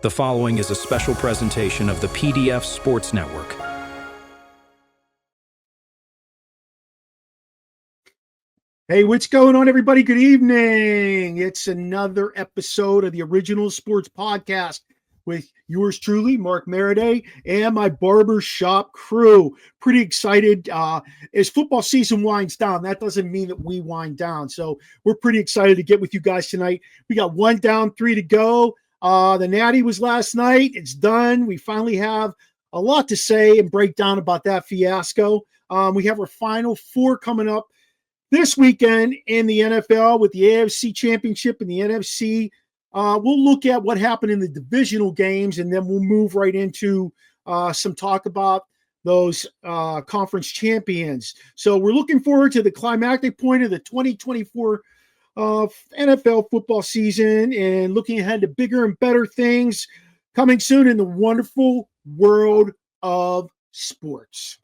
The following is a special presentation of the PDF Sports Network. Hey, what's going on, everybody? Good evening. It's another episode of the Original Sports Podcast with yours truly, Mark Maradei, and my barbershop crew. Pretty excited as football season winds down. That doesn't mean that we wind down. So we're pretty excited to get with you guys tonight. We got 1 down, 3 to go. The Natty was last night. It's done. We finally have a lot to say and break down about that fiasco. We have our Final Four coming up this weekend in the NFL with the AFC Championship and the NFC. We'll look at what happened in the divisional games, and then we'll move right into some talk about those conference champions. So we're looking forward to the climactic point of the 2024 NFL football season and looking ahead to bigger and better things coming soon in the wonderful world of sports.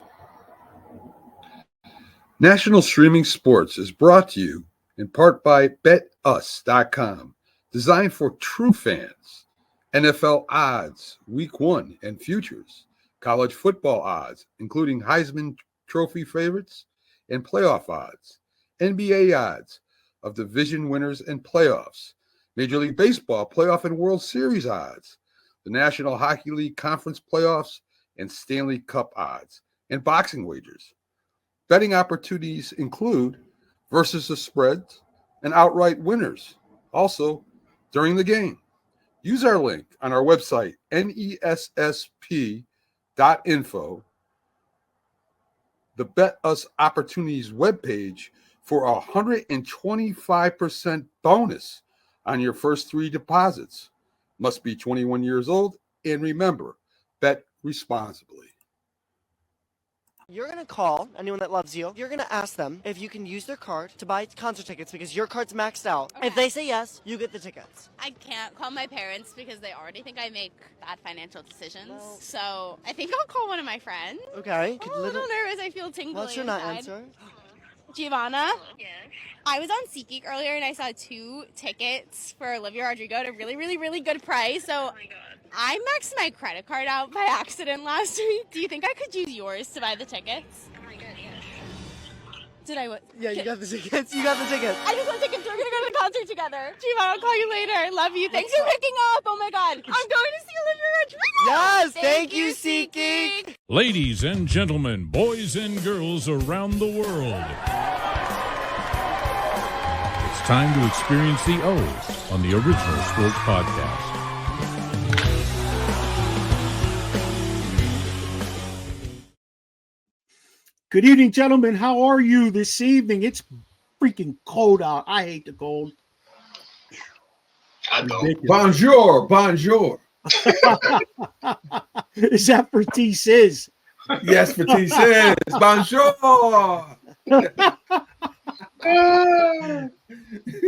National Streaming Sports is brought to you in part by BetUs.com, designed for true fans. NFL odds, Week 1 and futures, college football odds, including Heisman Trophy favorites and playoff odds, NBA odds of division winners and playoffs, Major League Baseball playoff and World Series odds, the National Hockey League Conference playoffs and Stanley Cup odds, and boxing wagers. Betting opportunities include versus the spreads and outright winners, also during the game. Use our link on our website, nessp.info, the Bet Us Opportunities webpage, for a 125% bonus on your first 3 deposits. Must be 21 years old, and remember, bet responsibly. You're going to call anyone that loves you. You're going to ask them if you can use their card to buy concert tickets because your card's maxed out. Okay. If they say yes, you get the tickets. I can't call my parents because they already think I make bad financial decisions. Well, so I think I'll call one of my friends. Okay. I'm a little nervous. I feel tingly. What's your not answer? Giovanna? Yes. I was on SeatGeek earlier and I saw 2 tickets for Olivia Rodrigo at a really, really, really good price. So Oh my god. I maxed my credit card out by accident last week. Do you think I could use yours to buy the tickets? Oh my god, yes. Did I? Yeah, you got the tickets. You got the tickets. I just want tickets. We're going to go to the concert together. Giovanna, I'll call you later. Love you. Thanks for picking up. Oh my god. I'm going to see Olivia Rodrigo. Yes, thank you, SeatGeek. Ladies and gentlemen, boys and girls around the world, it's time to experience the O's on the Original Sports Podcast. Good evening, gentlemen. How are you this evening? It's freaking cold out. I hate the cold. I don't. Bonjour, bonjour. Is that for T-Sis? Yes, for T says bonjour.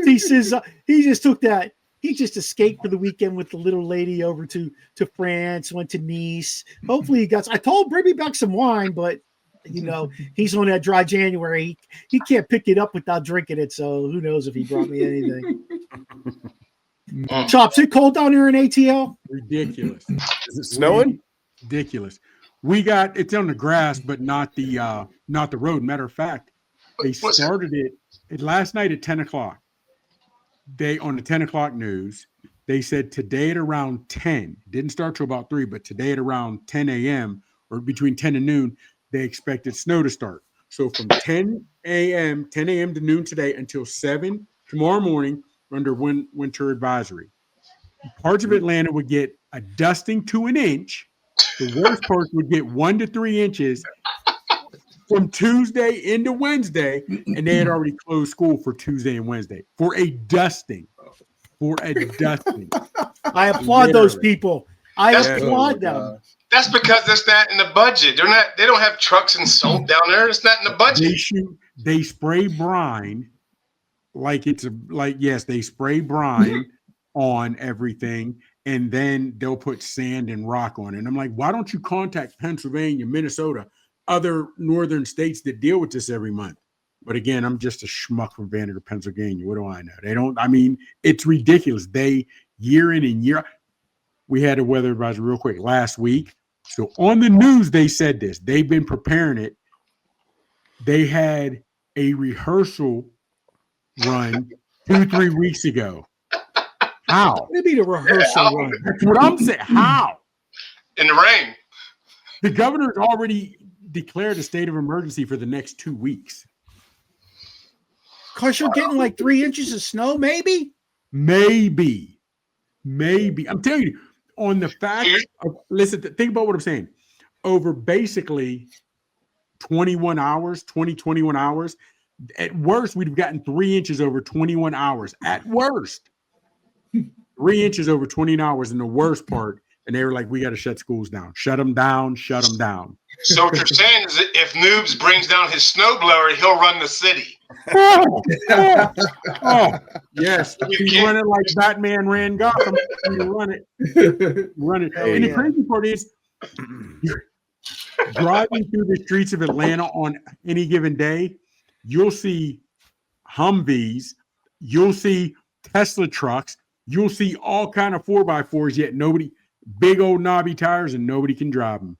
T-Sis, he just took that. He just escaped for the weekend with the little lady over to France, went to Nice. Hopefully he got, I told him, bring me back some wine, but you know, he's on that dry January. He can't pick it up without drinking it. So who knows if he brought me anything. Chops, it cold down here in ATL? Ridiculous. Is it snowing? Ridiculous. We got it's on the grass, but not the road. Matter of fact, they started it last night at 10 o'clock. They on the 10 o'clock news, they said today at around 10, didn't start till about 3, but today at around 10 a.m. or between 10 and noon, they expected snow to start. So from 10 a.m. to noon today until 7 tomorrow morning under winter advisory. Parts of Atlanta would get a dusting to an inch. The worst parts would get 1 to 3 inches from Tuesday into Wednesday, and they had already closed school for Tuesday and Wednesday for a dusting. I applaud those people. I applaud them. That's because that's not in the budget. They don't have trucks and salt down there. It's not in the budget. They spray brine they spray brine on everything, and then they'll put sand and rock on it. And I'm like, why don't you contact Pennsylvania, Minnesota, other northern states that deal with this every month? But again, I'm just a schmuck from Vanderbilt, Pennsylvania. What do I know? They don't. I mean, it's ridiculous. They year in and year. we had a weather advisory real quick last week. So on the news, they said this. They've been preparing it. They had a rehearsal run 2-3 weeks ago. How? Maybe the rehearsal run. That's what I'm saying. How? In the rain. The governor's already declared a state of emergency for the next 2 weeks. Because you're getting like 3 inches of snow, maybe? Maybe. I'm telling you, on the fact of, listen, think about what I'm saying. Over basically 21 hours, at worst, we'd have gotten 3 inches over 21 hours. At worst. 3 inches over 20 hours in the worst part. And they were like, we got to shut schools down. Shut them down. So what you're saying is that if Noobs brings down his snowblower, he'll run the city. Oh, yes. He's running like Batman ran Gotham. You run it. And the crazy part is, driving through the streets of Atlanta on any given day, you'll see Humvees, you'll see Tesla trucks, you'll see all kind of 4x4s, yet nobody, big old knobby tires, and nobody can drive them.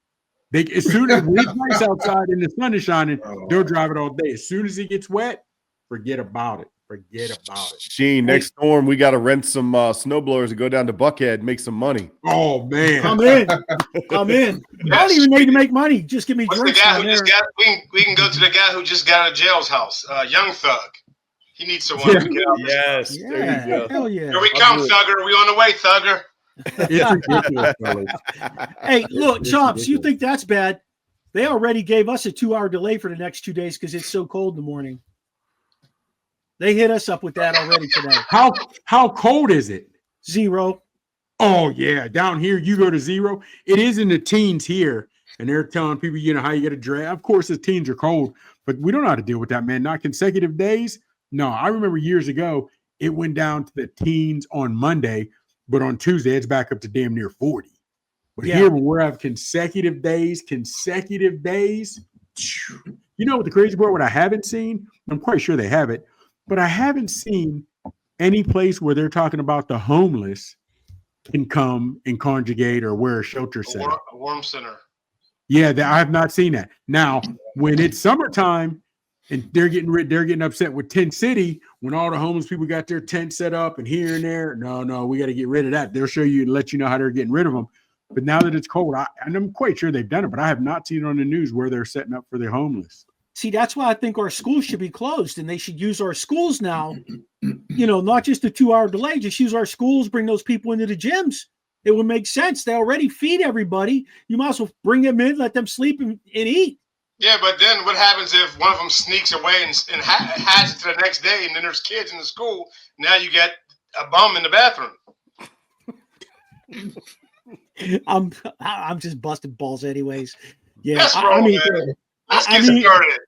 As soon as it's nice outside and the sun is shining, they'll drive it all day. As soon as it gets wet, forget about it. Sheen, next storm, we got to rent some snowblowers and go down to Buckhead and make some money. Oh, man. Come in. I don't even need to make money. Just give me What's drinks. the guy who just got? We can go to the guy who just got out of jail's house. Young Thug. He needs someone to get out. Yes. Yeah, There you go. hell yeah. Here we come, Thugger. We on the way, Thugger. It's ridiculous, fellas. Hey, look, Chomps, you think that's bad? They already gave us a 2-hour delay for the next 2 days because it's so cold in the morning. They hit us up with that already today. How cold is it? 0. Oh, yeah. Down here, you go to 0. It is in the teens here, and they're telling people, how you got to dress. Of course, the teens are cold, but we don't know how to deal with that, man. Not consecutive days. No, I remember years ago, it went down to the teens on Monday, but on Tuesday, it's back up to damn near 40. But here, when we're having consecutive days, you know what the crazy part, what I haven't seen? I'm quite sure they have it, but I haven't seen any place where they're talking about the homeless can come and conjugate or wear a shelter center. A warm center. Yeah, I have not seen that. Now, when it's summertime and they're getting upset with Tent City when all the homeless people got their tent set up and here and there. No, we got to get rid of that. They'll show you and let you know how they're getting rid of them. But now that it's cold, and I'm quite sure they've done it, but I have not seen it on the news where they're setting up for the homeless. See, that's why I think our schools should be closed, and they should use our schools now, not just a 2-hour delay, just use our schools, bring those people into the gyms. It would make sense. They already feed everybody. You might as well bring them in, let them sleep and eat. Yeah, but then what happens if one of them sneaks away and has it to the next day, and then there's kids in the school? Now you get a bum in the bathroom. I'm just busting balls anyways. Yeah, That's wrong, man. Let's get started.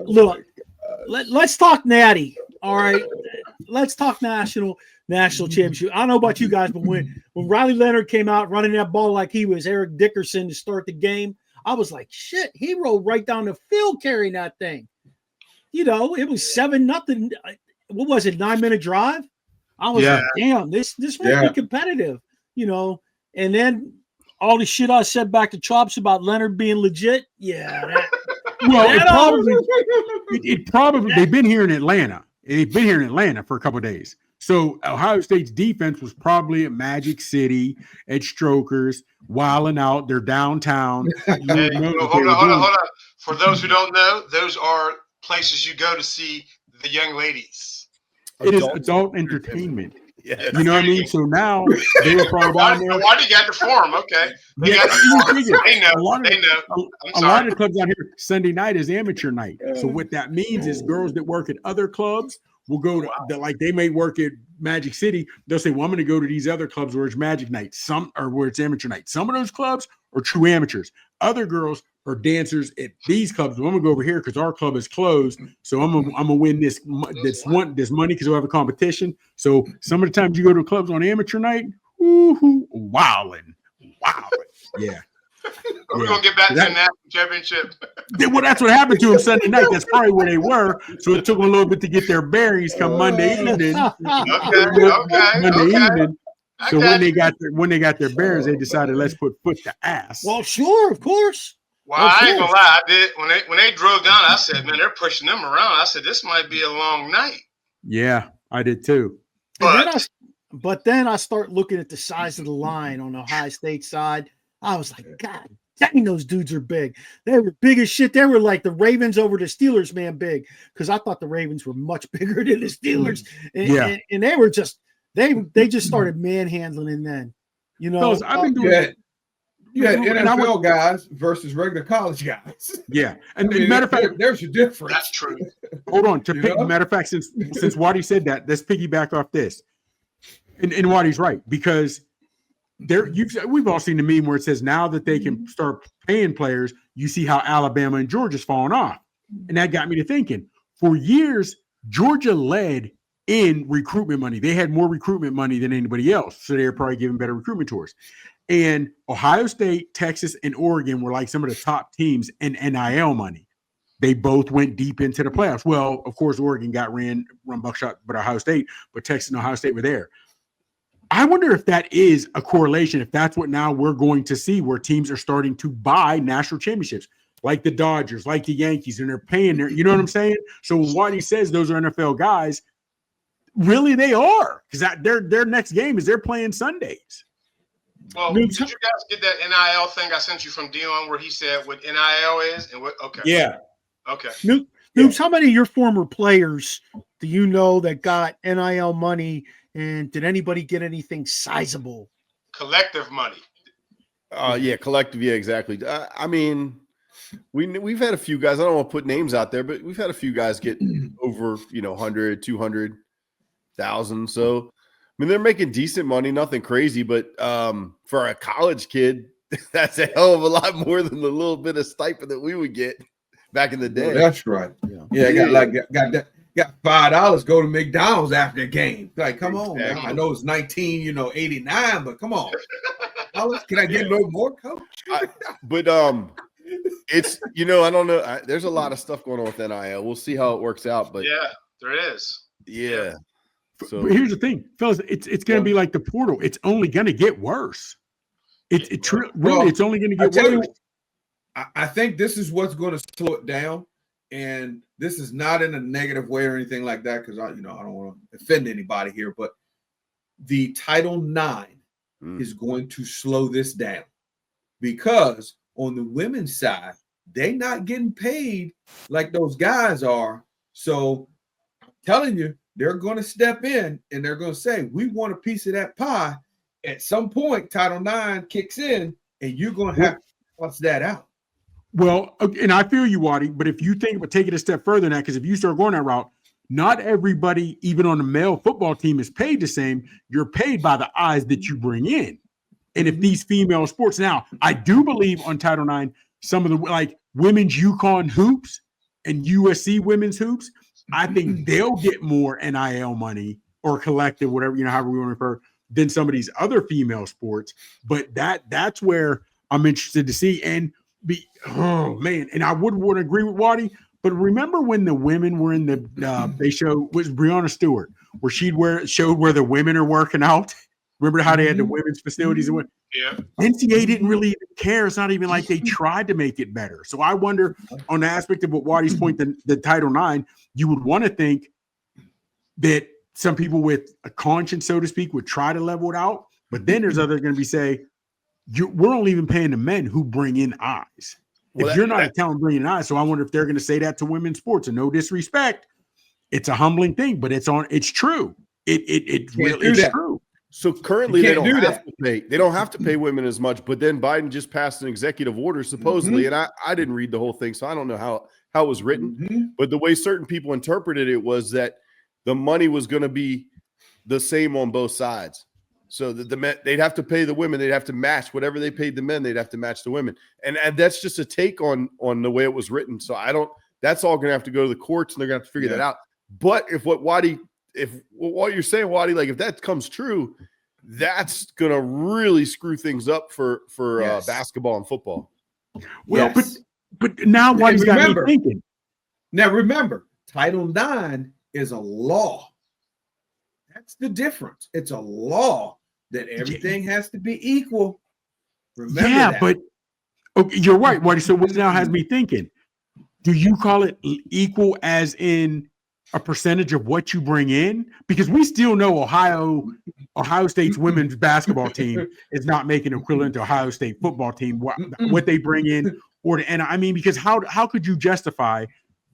Look, let's talk natty. All right, let's talk national championship. I don't know about you guys, but when Riley Leonard came out running that ball like he was Eric Dickerson to start the game, I was like, shit, he rolled right down the field carrying that thing. It was 7-0. What was it, 9-minute drive? I was like, damn, this might be competitive, And then all the shit I said back to Chops about Leonard being legit. Yeah. It probably they've been here in Atlanta. They've been here in Atlanta for a couple of days. So Ohio State's defense was probably at Magic City, at Strokers, wilding out. They're downtown. Hold on. For those who don't know, those are places you go to see the young ladies. It is adult entertainment. Yes. You know what I mean? So now they were probably down there. Why do you got the form? Okay. They know. A lot of the clubs out here, Sunday night is amateur night. So what that means is girls that work at other clubs will go to, like they may work at Magic City. They'll say, well, I'm going to go to these other clubs where it's Magic night, where it's amateur night. Some of those clubs are true amateurs. Other girls are dancers at these clubs. Well, I'm gonna go over here because our club is closed. So I'm gonna win this money because we'll have a competition. So some of the times you go to clubs on amateur night, wilding. Yeah. We're gonna get back to the national championship. Well, that's what happened to them Sunday night. That's probably where they were. So it took them a little bit to get their bearings come Monday evening. Okay. Monday evening. So when they got their bears, they decided let's put foot to ass. Well, sure, of course. Well, I ain't gonna lie. I did when they drove down. I said, "Man, they're pushing them around." I said, "This might be a long night." Yeah, I did too. But then I start looking at the size of the line on the Ohio State side. I was like, God dang, those dudes are big. They were big as shit. They were like the Ravens over the Steelers, man, big. Because I thought the Ravens were much bigger than the Steelers. And they were just they just started manhandling and then. You know, Fellas, I've been doing you had NFL guys versus regular college guys. Yeah. And matter of fact, there's your difference. That's true. Hold on. Matter of fact, since Waddy said that, let's piggyback off this. And Waddy's right, because we've all seen the meme where it says now that they can start paying players, you see how Alabama and Georgia's falling off. And that got me to thinking. For years, Georgia led in recruitment money. They had more recruitment money than anybody else. So they were probably giving better recruitment tours. And Ohio State, Texas, and Oregon were like some of the top teams in NIL money. They both went deep into the playoffs. Well, of course, Oregon got run buckshot, but Ohio State, but Texas and Ohio State were there. I wonder if that is a correlation, if that's what now we're going to see, where teams are starting to buy national championships, like the Dodgers, like the Yankees, and they're paying their, you know what I'm saying? So what he says, those are NFL guys, really they are, because their next game is they're playing Sundays. Well, did you guys get that NIL thing I sent you from Dion where he said what NIL is and what? Okay. Yeah. Okay. Noobs, how many of your former players do you know that got NIL money, and did anybody get anything sizable? Collective money. Yeah, collective. Yeah, exactly. I mean, we've had a few guys. I don't want to put names out there, but we've had a few guys get over 100, 200,000. So I mean, they're making decent money, nothing crazy, but for a college kid, that's a hell of a lot more than the little bit of stipend that we would get back in the day. Well, that's right. Yeah, got $5 go to McDonald's after the game. Like, come on, man. I know it's 1989, but come on. Can I get a little more, coach? It's I don't know. There's a lot of stuff going on with NIL. We'll see how it works out. But yeah, there is. Yeah. So but here's the thing, fellas. It's going to be like the portal. It's only going to get worse. It's only going to get worse. I think this is what's going to slow it down, and this is not in a negative way or anything like that, because I don't want to offend anybody here, but the Title IX is going to slow this down, because on the women's side, they're not getting paid like those guys are. So I'm telling you, they're going to step in and they're going to say, we want a piece of that pie. At some point, Title IX kicks in, and you're going to have to bust that out. Well, and I feel you, Waddy, but if you think about taking it a step further than that, because if you start going that route, not everybody, even on the male football team, is paid the same. You're paid by the eyes that you bring in. And if these female sports, now, I do believe on Title IX, some of the like women's UConn hoops and USC women's hoops, I think they'll get more NIL money or collective, whatever, however we want to refer, than some of these other female sports. But that's where I'm interested to see. And and I would want to agree with Waddy, but remember when the women were in the they showed was Breonna Stewart, where showed where the women are working out. Remember how they had the women's facilities and what? Yeah. NCAA didn't really even care. It's not even like they tried to make it better. So I wonder, on the aspect of what Waddy's point, the Title IX, you would want to think that some people with a conscience, so to speak, would try to level it out. But then there's others going to be we're only even paying the men who bring in eyes. If you're not a talent bringing eyes, so I wonder if they're going to say that to women's sports. And no disrespect, it's a humbling thing, but it's true. It really is true. So currently they don't have to pay. They don't have to pay women as much. But then Biden just passed an executive order, supposedly, and I didn't read the whole thing, so I don't know how it was written. But the way certain people interpreted it was that the money was going to be the same on both sides. So that the men, they'd have to pay the women, they'd have to match whatever they paid the men, they'd have to match the women. And that's just a take on the way it was written. So that's all going to have to go to the courts, and they're going to have to figure that out. But if what you're saying, Waddy, like if that comes true, that's going to really screw things up for basketball and football. Well, but now Waddy's got me thinking. Now remember, Title IX is a law. That's the difference. It's a law. that everything has to be equal. Remember that. But okay, you're right, Whitey. So what now has me thinking? Do you call it equal as in a percentage of what you bring in? Because we still know Ohio State's women's basketball team is not making equivalent to Ohio State football team what they bring in. And I mean, because how could you justify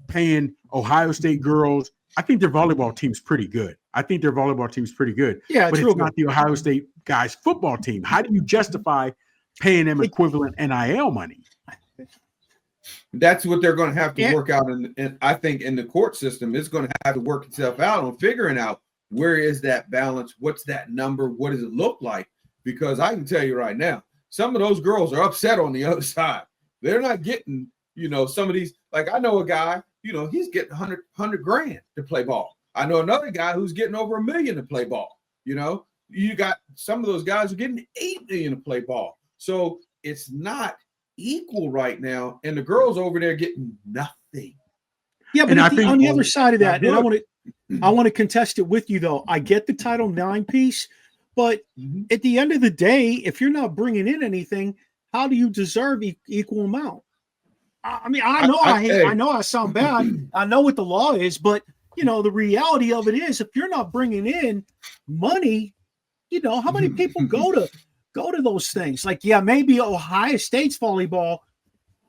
paying Ohio State girls? I think their volleyball team's pretty good. Yeah, but it's not the Ohio State guys football team. How do you justify paying them equivalent NIL money? That's what they're going to have to work out. And I think in the court system, it's going to have to work itself out on figuring out where is that balance? What's that number? What does it look like? Because I can tell you right now, some of those girls are upset on the other side. They're not getting, some of these, like I know a guy, he's getting 100 grand to play ball. I know another guy who's getting over $1 million to play ball. You got some of those guys are getting $8 million to play ball. So it's not equal right now, and the girls over there getting nothing. Yeah, but on the other side of that, and I want to contest it with you though. I get the Title IX piece, but at the end of the day, if you're not bringing in anything, how do you deserve equal amount? I mean, I know I sound bad. I know what the law is, but the reality of it is, if you're not bringing in money, how many people go to those things? Like, yeah, maybe Ohio State's volleyball,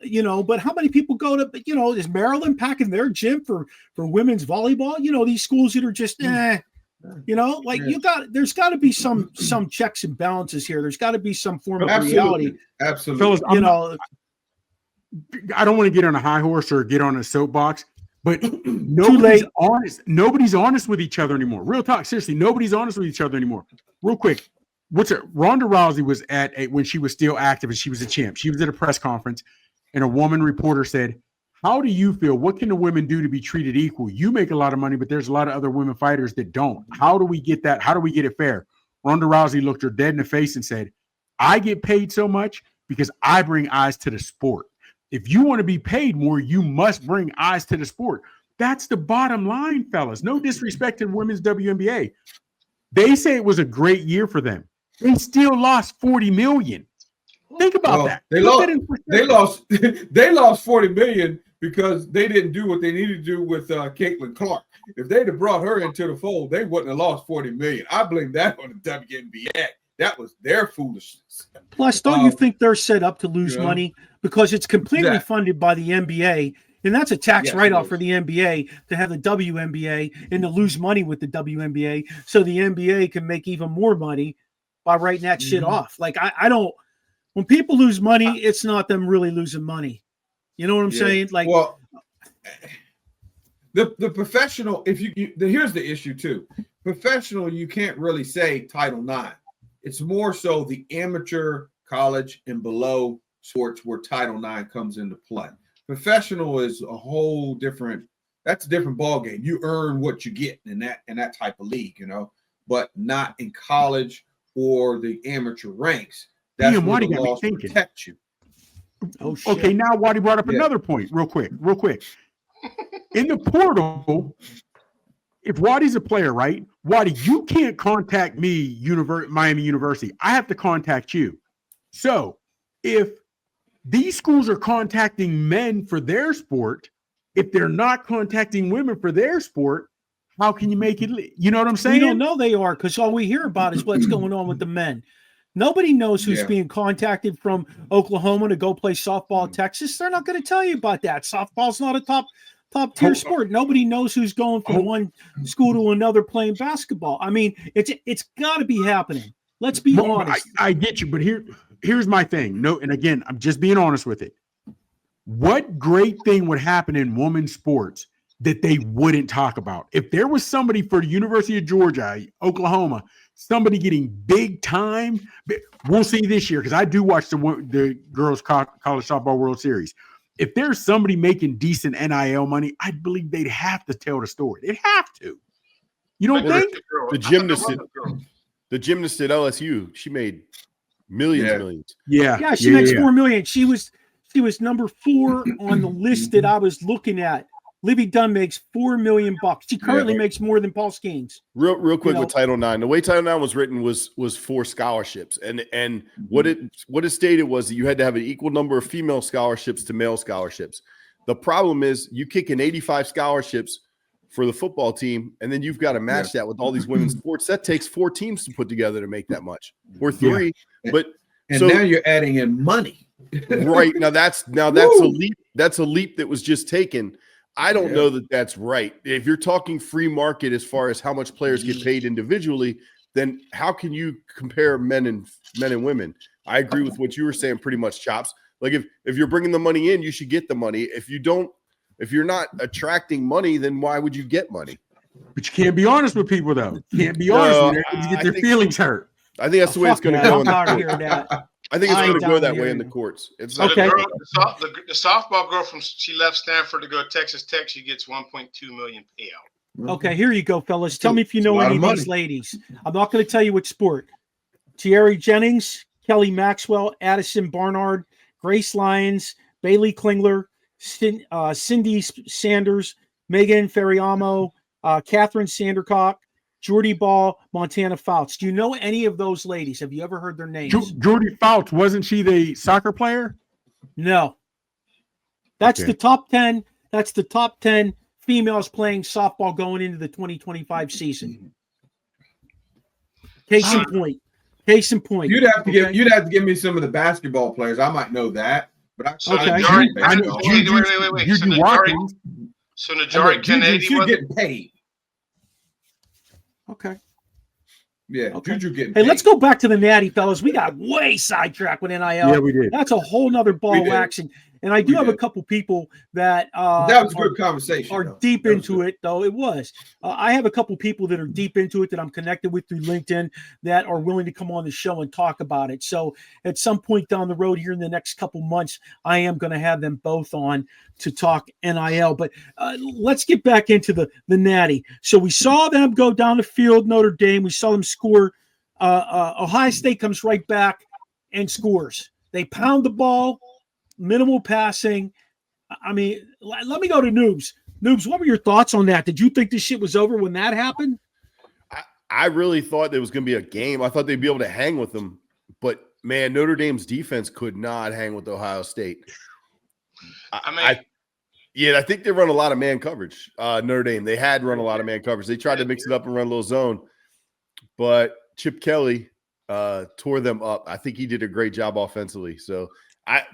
but how many people go to, is Maryland packing their gym for women's volleyball? These schools that are just, there's got to be some checks and balances here. There's got to be some form of reality. Absolutely. Fellas, I don't want to get on a high horse or get on a soapbox, but nobody's honest with each other anymore. Real talk. Seriously, nobody's honest with each other anymore. Real quick. Ronda Rousey was when she was still active and she was a champ. She was at a press conference and a woman reporter said, "How do you feel? What can the women do to be treated equal? You make a lot of money, but there's a lot of other women fighters that don't. How do we get that? How do we get it fair?" Ronda Rousey looked her dead in the face and said, "I get paid so much because I bring eyes to the sport. If you want to be paid more, you must bring eyes to the sport." That's the bottom line, fellas. No disrespect to women's WNBA. They say it was a great year for them. They still lost $40 million. Think about that. They lost $40 million because they didn't do what they needed to do with Caitlin Clark. If they'd have brought her into the fold, they wouldn't have lost $40 million. I blame that on the WNBA. That was their foolishness. Plus, don't you think they're set up to lose money because it's completely funded by the NBA? And that's a tax write-off for the NBA to have the WNBA and to lose money with the WNBA so the NBA can make even more money by writing that shit off. Like, I don't – when people lose money, it's not them really losing money. You know what I'm saying? Like, well, the professional – here's the issue too. Professional, you can't really say Title IX. It's more so the amateur, college, and below sports where Title IX comes into play. Professional is a whole different – that's a different ballgame. You earn what you get in that type of league, but not in college or the amateur ranks. That's where the laws protect you. Oh, shit. Okay, now Waddy brought up another point real quick. In the portal, if Waddy's a player, right? Waddy, you can't contact me, Miami University. I have to contact you. So if these schools are contacting men for their sport, if they're not contacting women for their sport, how can you make it? You know what I'm saying? We don't know they are because all we hear about is what's going on with the men. Nobody knows who's being contacted from Oklahoma to go play softball in Texas. They're not going to tell you about that. Softball's not a top tier sport. Nobody knows who's going from one school to another playing basketball. I mean, it's got to be happening. Let's be honest. I get you, but here's my thing. No, and again, I'm just being honest with it. What great thing would happen in women's sports that they wouldn't talk about? If there was somebody for the University of Georgia, Oklahoma, somebody getting big time, we'll see this year because I do watch the girls' college softball World Series. If there's somebody making decent NIL money, I believe they'd have to tell the story. They'd have to. You don't think? The gymnast at LSU, she made millions. Yeah, she makes $4 million. She was number 4 on the list that I was looking at Livy Dunn makes $4 million. She currently makes more than Paul Skeens. Real quick with Title IX. The way Title IX was written was for scholarships, and what it stated was that you had to have an equal number of female scholarships to male scholarships. The problem is you kick in 85 scholarships for the football team, and then you've got to match that with all these women's sports. That takes 4 teams to put together to make that much, or 3. But now you're adding in money, right? Now that's a leap. That's a leap that was just taken. I don't know that that's right. If you're talking free market as far as how much players get paid individually, then how can you compare men and women? I agree with what you were saying pretty much, Chops. Like if you're bringing the money in, you should get the money. If you're not attracting money, then why would you get money? But you can't be honest with people, though. You can't be honest with them because you get their feelings hurt. I think that's the way it's going to go. I think it's going to go that way in the courts. It's so okay. The softball girl she left Stanford to go to Texas Tech. She gets $1.2 million payout. Okay, here you go, fellas. Tell me if you know any of these ladies. I'm not going to tell you what sport. Thierry Jennings, Kelly Maxwell, Addison Barnard, Grace Lyons, Bailey Klingler, Cindy Sanders, Megan Ferriamo, Catherine Sandercock, Jordy Ball, Montana Fouts. Do you know any of those ladies? Have you ever heard their names? Jordy Fouts, wasn't she the soccer player? No. That's the top 10. That's the top 10 females playing softball going into the 2025 season. Case in point. Case in point. You'd have to give me some of the basketball players. I might know that. But So Najari Kennedy she's getting paid. Okay. Yeah. Okay. Juju getting hey, paid. let's go back to the Natty, fellas. We got way sidetracked with NIL. Yeah, we did. That's a whole nother ball waxing. And I do have a couple people that that was good conversation. Are deep into it, though. It was. I have a couple people that are deep into it that I'm connected with through LinkedIn that are willing to come on the show and talk about it. So at some point down the road here in the next couple months, I am going to have them both on to talk NIL. But let's get back into the Natty. So we saw them go down the field, Notre Dame. We saw them score. Ohio State comes right back and scores. They pound the ball. Minimal passing. I mean, let me go to Noobs. Noobs, what were your thoughts on that? Did you think this shit was over when that happened? I really thought there was going to be a game. I thought they'd be able to hang with them. But, man, Notre Dame's defense could not hang with Ohio State. I think they run a lot of man coverage, Notre Dame. They had run a lot of man coverage. They tried to mix it up and run a little zone. But Chip Kelly tore them up. I think he did a great job offensively. So,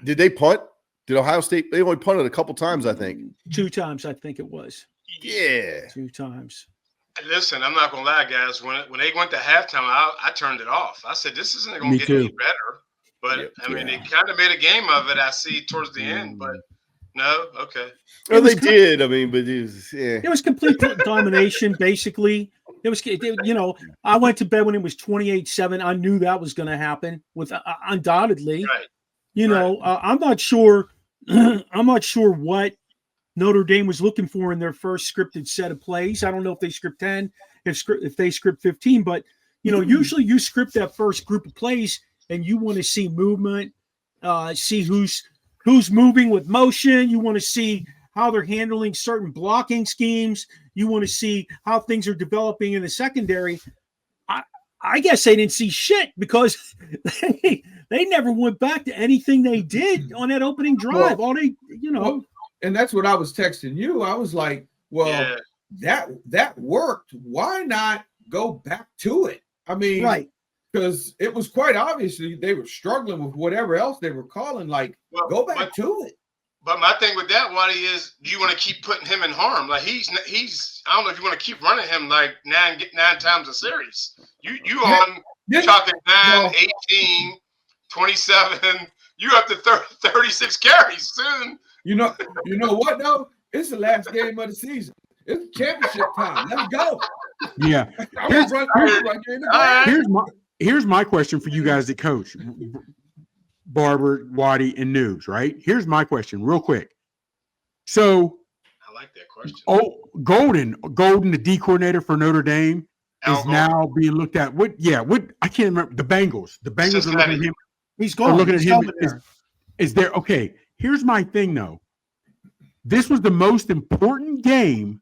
did they punt? Did Ohio State? They only punted a couple times, I think. 2 times, I think it was. Yeah. 2 times. Listen, I'm not going to lie, guys. When they went to halftime, I turned it off. I said, this isn't going to get any better. But, they kind of made a game of it, I see, towards the end. But, no? Okay. Well, they did. I mean, but it was complete domination, basically. It was, I went to bed when it was 28-7. I knew that was going to happen with undoubtedly. Right. I'm not sure. I'm not sure what Notre Dame was looking for in their first scripted set of plays. I don't know if they script 10, if they script 15, but usually you script that first group of plays and you want to see movement, see who's moving with motion. You want to see how they're handling certain blocking schemes. You want to see how things are developing in the secondary. I guess they didn't see shit because they never went back to anything they did on that opening drive. And that's what I was texting you. I was like, that worked. Why not go back to it? I mean, right. Because it was quite obviously they were struggling with whatever else they were calling. Go back to it. But my thing with that, Waddy, is do you want to keep putting him in harm? Like he's I don't know if you want to keep running him like nine times a series. You talking 9, 18, 27. You up to 36 carries soon. You know what though? It's the last game of the season. It's championship time. Let's go. Yeah. Here's my question for you guys that coach. Barber, Waddy, and News, right? Here's my question real quick. So I like that question. Oh, Golden, the D coordinator for Notre Dame, is now being looked at. What I can't remember. The Bengals. The Bengals are looking at him. He's gone. Looking at him. Is there okay? Here's my thing though. This was the most important game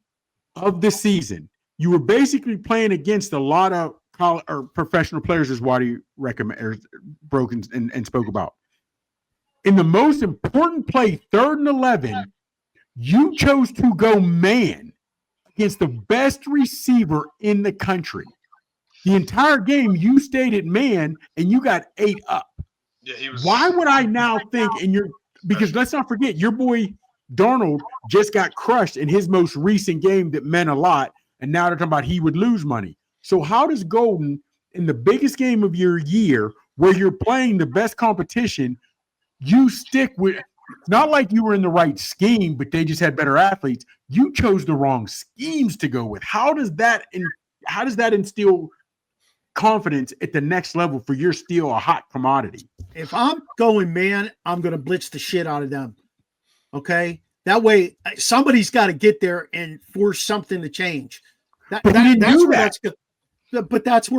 of the season. You were basically playing against a lot of college or professional players, as Waddy recommend or broke and spoke about. In the most important play, 3rd and 11, you chose to go man against the best receiver in the country. The entire game, you stayed at man, and you got 8 up. Yeah, he was. Why would I now think because let's not forget, your boy Darnold just got crushed in his most recent game that meant a lot, and now they're talking about he would lose money. So how does Golden, in the biggest game of your year, where you're playing the best competition, you stick with – not like you were in the right scheme, but they just had better athletes. You chose the wrong schemes to go with. How does that instill confidence at the next level for you're still a hot commodity? If I'm going man, I'm going to blitz the shit out of them. Okay? That way, somebody's got to get there and force something to change. That's where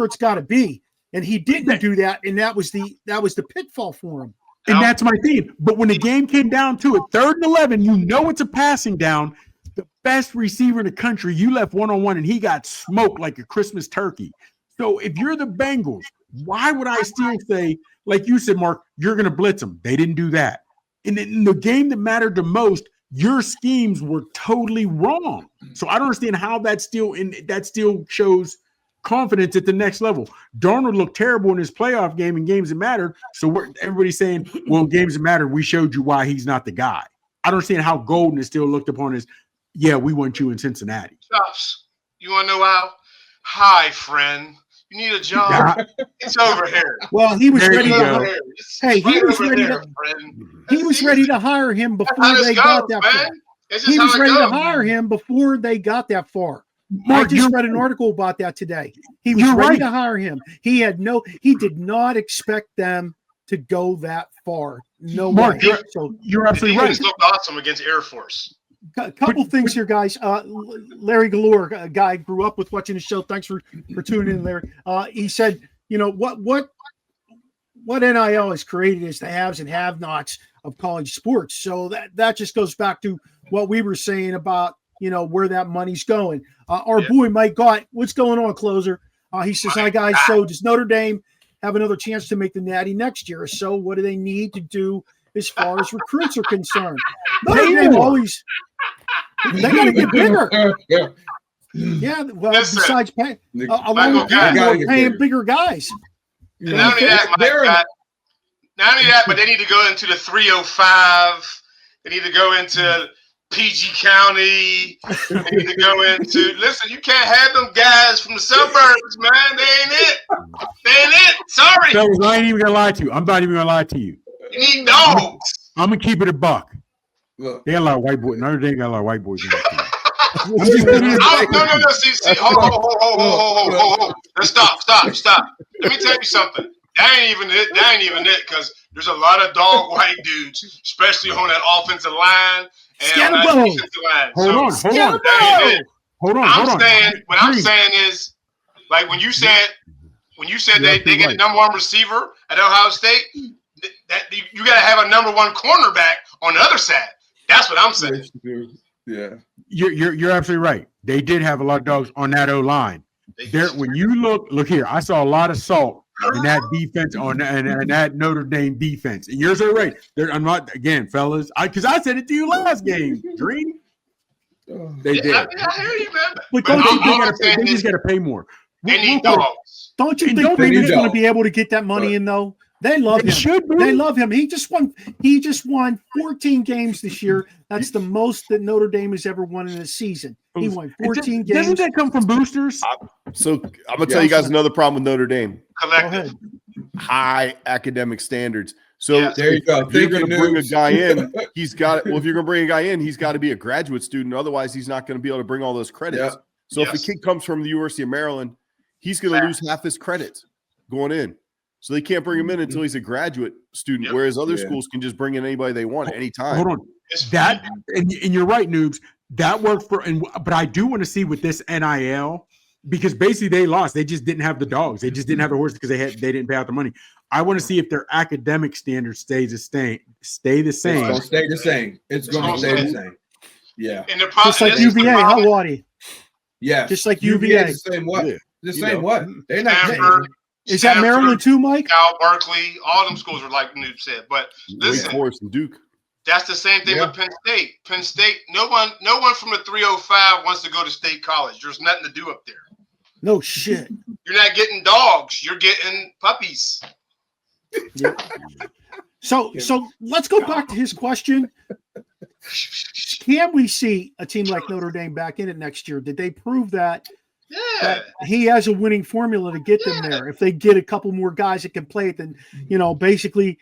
it's got to be. And he didn't do that, and that was the pitfall for him. And that's my thing. But when the game came down to it, 3rd and 11, you know it's a passing down. The best receiver in the country, you left one-on-one, and he got smoked like a Christmas turkey. So if you're the Bengals, why would I still say, like you said, Mark, you're going to blitz them? They didn't do that. And in the game that mattered the most, your schemes were totally wrong. So I don't understand how that still shows confidence at the next level. Darnold looked terrible in his playoff game and games that mattered. So everybody's saying, well, games that mattered, we showed you why he's not the guy. I don't understand how Golden is still looked upon as, yeah, we want you in Cincinnati. Chops, you want to know how? Hi, friend. You need a job. Yeah. It's over here. Well, he was ready to. Hey, he was ready to. He was ready to hire him before they got that far. He was ready to hire him before they got that far. Mark, I just read an article about that today. He was ready to hire him. He did not expect them to go that far. No Mark, way. You're absolutely right. He looked awesome against Air Force. A couple things here, guys. Larry Galore, a guy grew up with watching the show. Thanks for tuning in, Larry. He said, you know, what NIL has created is the haves and have-nots of college sports. So that just goes back to what we were saying about, you know, where that money's going. Our boy Mike Gott, what's going on, closer? He says, hi, guys. So does Notre Dame have another chance to make the Natty next year? So what do they need to do as far as recruits are concerned? Notre Dame always – they got to get bigger. Yeah, well, besides paying – along with paying bigger guys. Not only that, but they need to go into the 305. They need to go into – PG County. They need to go into. Listen, you can't have them guys from the suburbs, man. They ain't it. They ain't it. Sorry. Fellas, I ain't even gonna lie to you. I'm not even gonna lie to you. You need dogs. I'm gonna keep it a buck. Look. They got a lot of white boys. Notre Dame got a lot of white boys in that team. No. See. Hold. Let's stop. Let me tell you something. That ain't even it. Because there's a lot of dog white dudes, especially on that offensive line. Hold on. What I'm saying is, like when you said they get the number one receiver at Ohio State, that you got to have a number one cornerback on the other side. That's what I'm saying. Yeah, you're absolutely right. They did have a lot of dogs on that O line. When you look here, I saw a lot of salt in that defense and that Notre Dame defense. And you're so right. I'm not, again, fellas, because I said it to you last game, Dream. They did. I hear you, man. But don't you think they just got to pay more? They need dogs. Don't you think they're going to be able to get that money in, though? They love him. They love him. He just won 14 games this year. That's the most that Notre Dame has ever won in a season. He won 14 games. Doesn't that come from boosters? So I'm gonna tell you guys another problem with Notre Dame. Collective. High academic standards. So there you go. If you're going to bring a guy in, he's got. Well, if you're going to bring a guy in, he's got to be a graduate student. Otherwise, he's not going to be able to bring all those credits. Yeah. So if a kid comes from the University of Maryland, he's going to lose half his credits going in. So they can't bring him in until he's a graduate student, whereas other schools can just bring in anybody they want anytime. Hold on. And you're right, Noobs. That worked but I do want to see with this NIL, because basically they lost. They just didn't have the dogs. They just didn't have the horses because they didn't pay out the money. I want to see if their academic standards stay the same. It's going to stay the same. Yeah. And the Just like UVA, huh, Waddy? Yeah. Just like UVA. Is the same way. Yeah. The same way. They're not Stanford, Is that Maryland too, Mike? Cal, Berkeley, all them schools are like Noob said. But listen, Wake Forest and Duke. that's the same thing with Penn State. Penn State, no one from the 305 wants to go to State College. There's nothing to do up there. No shit. You're not getting dogs. You're getting puppies. Yep. So let's go back to his question. Can we see a team like Notre Dame back in it next year? Did they prove that he has a winning formula to get them there? If they get a couple more guys that can play it, then basically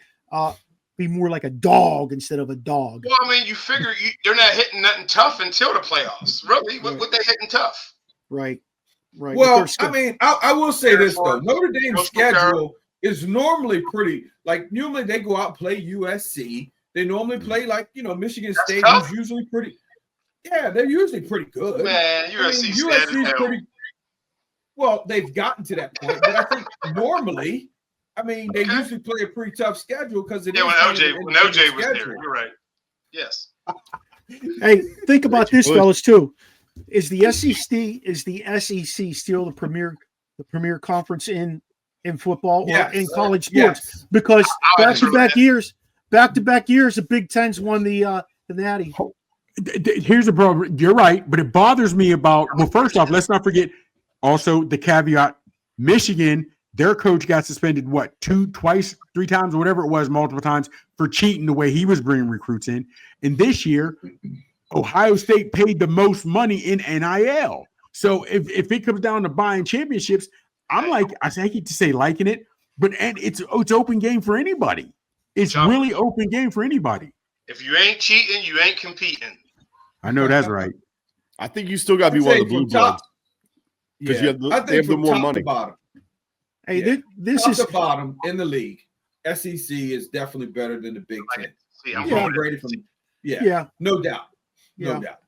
be more like a dog instead of a dog. Well, I mean, you figure they're not hitting nothing tough until the playoffs. Really, what they hitting tough? Right. Well, I mean, I will say this though: Notre Dame's schedule is normally pretty. Like normally they go out and play USC. They normally play like Michigan State, who's usually pretty. Yeah, they're usually pretty good. Man, USC is pretty. Well, they've gotten to that point, but I think normally, they usually play a pretty tough schedule because when OJ was there, you're right. Yes. Hey, think about this, fellas, too. Is the SEC still the premier conference in football or in college sports? Yes. Because back-to-back years, the Big Ten's won the Natty. Here's the problem. You're right, but it bothers me about. Well, first off, let's not forget also the caveat. Michigan, their coach got suspended. What, twice, 3 times, or whatever it was, multiple times for cheating the way he was bringing recruits in. And this year, Ohio State paid the most money in NIL. So if it comes down to buying championships, I'm like, I hate to say liking it, but it's open game for anybody. It's really open game for anybody. If you ain't cheating, you ain't competing. I know that's right. I think you still got to be one of the blue bloods because they have the more money. Hey, this is the bottom in the league. SEC is definitely better than the Big Ten. No doubt. No doubt.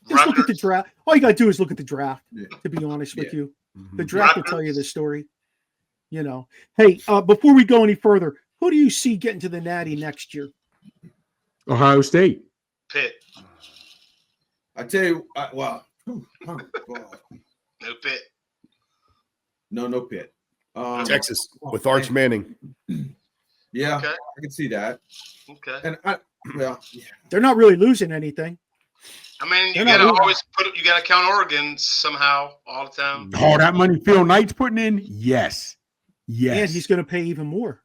Just look at the draft. All you got to do is look at the draft, to be honest with you. The draft will tell you the story. Hey, before we go any further, who do you see getting to the Natty next year? Ohio State. Pitt. I tell you, no Pitt. No Pitt. Texas with Arch Manning. Yeah, okay. I can see that. Okay. And they're not really losing anything. I mean, you gotta count Oregon somehow all the time. All that money Phil Knight's putting in, yes. And he's going to pay even more.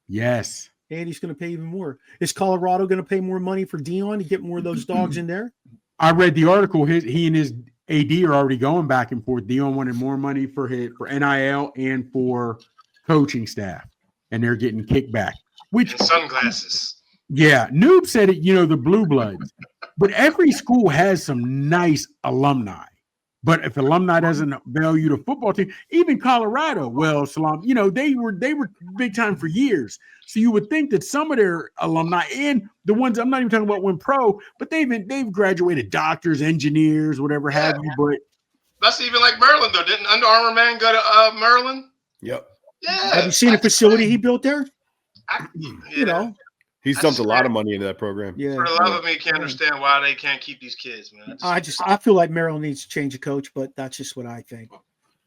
Yes. And he's going to pay even more. Is Colorado going to pay more money for Dion to get more of those dogs in there? I read the article. He and his AD are already going back and forth. Dion wanted more money for NIL and for coaching staff, and they're getting kickback. And sunglasses. Yeah, Noob said it. The blue bloods, but every school has some nice alumni. But if alumni doesn't value the football team, even Colorado, they were big time for years. So you would think that some of their alumni and the ones I'm not even talking about went pro, but they've graduated doctors, engineers, whatever have you. But that's even like Maryland though. Didn't Under Armour man go to Maryland? Yep. Yeah. Have you seen the facility he built there? He's dumped a lot of money into that program. Yeah. For the love of me, can't understand why they can't keep these kids, man. I feel like Maryland needs to change a coach, but that's just what I think.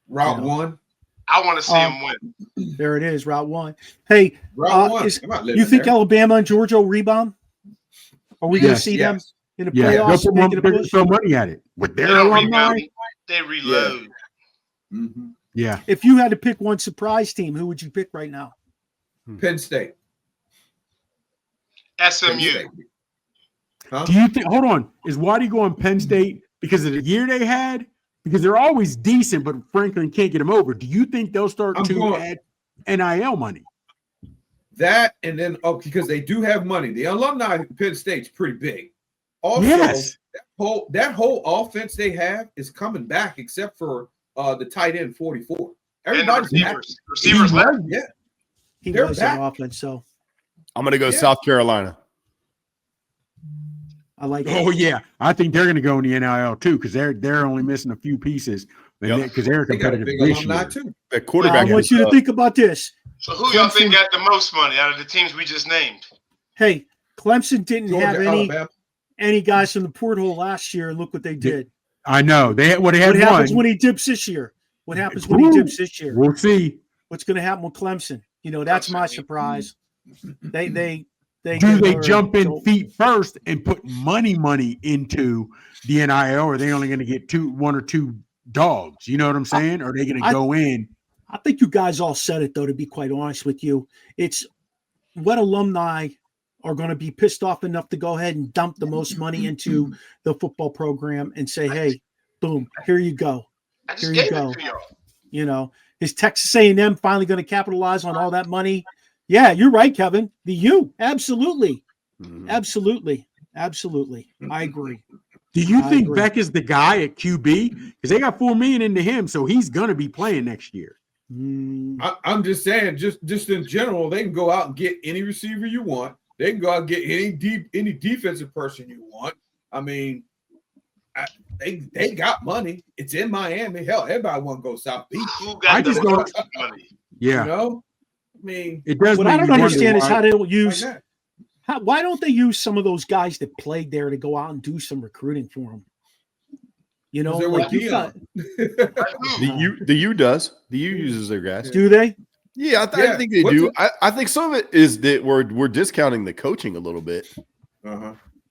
Route 1. I want to see him win. There it is, Route 1. Hey, Route 1. You think Alabama and Georgia will rebound? Are we going to see them in the playoffs? They'll throw money at it with their alumni. They reload. Yeah. Mm-hmm. Yeah. If you had to pick one surprise team, who would you pick right now? Penn State. SMU. Do you think? Hold on. Is Waddy going Penn State because of the year they had? Because they're always decent, but Franklin can't get them over. Do you think they'll start add NIL money? That and then because they do have money. The alumni at Penn State's pretty big. Also, that whole offense they have is coming back, except for the tight end 44. Everybody's receivers left. Yeah, he was an offense. So I'm going to go South Carolina. I like it. Oh, yeah. I think they're going to go in the NIL, too, because they're only missing a few pieces because they're competitive this year. The quarterback. I want you to think about this. So who y'all think got the most money out of the teams we just named? Hey, Clemson didn't have any. any guys from the porthole last year, and look what they did. I know. They had What happens when he dips this year? What happens when he dips this year? We'll see. What's going to happen with Clemson? That's my surprise. They jump in feet first and put money into the NIL, or are they only going to get one or two dogs? You know what I'm saying? Or are they going to go in? I think you guys all said it, though, to be quite honest with you. It's what alumni are going to be pissed off enough to go ahead and dump the most money into the football program and say, hey, boom, here you go. Here you go. Is Texas A&M finally going to capitalize on all that money? Yeah, you're right, Kevin. The U. Absolutely. Absolutely. I agree. Do you think Beck is the guy at QB? Because they got $4 million into him, so he's going to be playing next year. I'm just saying, just in general, they can go out and get any receiver you want. They can go out and get any defensive person you want. I mean, they got money. It's in Miami. Hell, everybody want to go South Beach. I just don't money. Yeah. I mean, it does. What I don't understand is how they will use. Why don't they use some of those guys that played there to go out and do some recruiting for them? Like the U does. The U uses their guys. Do they? Yeah, I think they do. I think some of it is that we're discounting the coaching a little bit.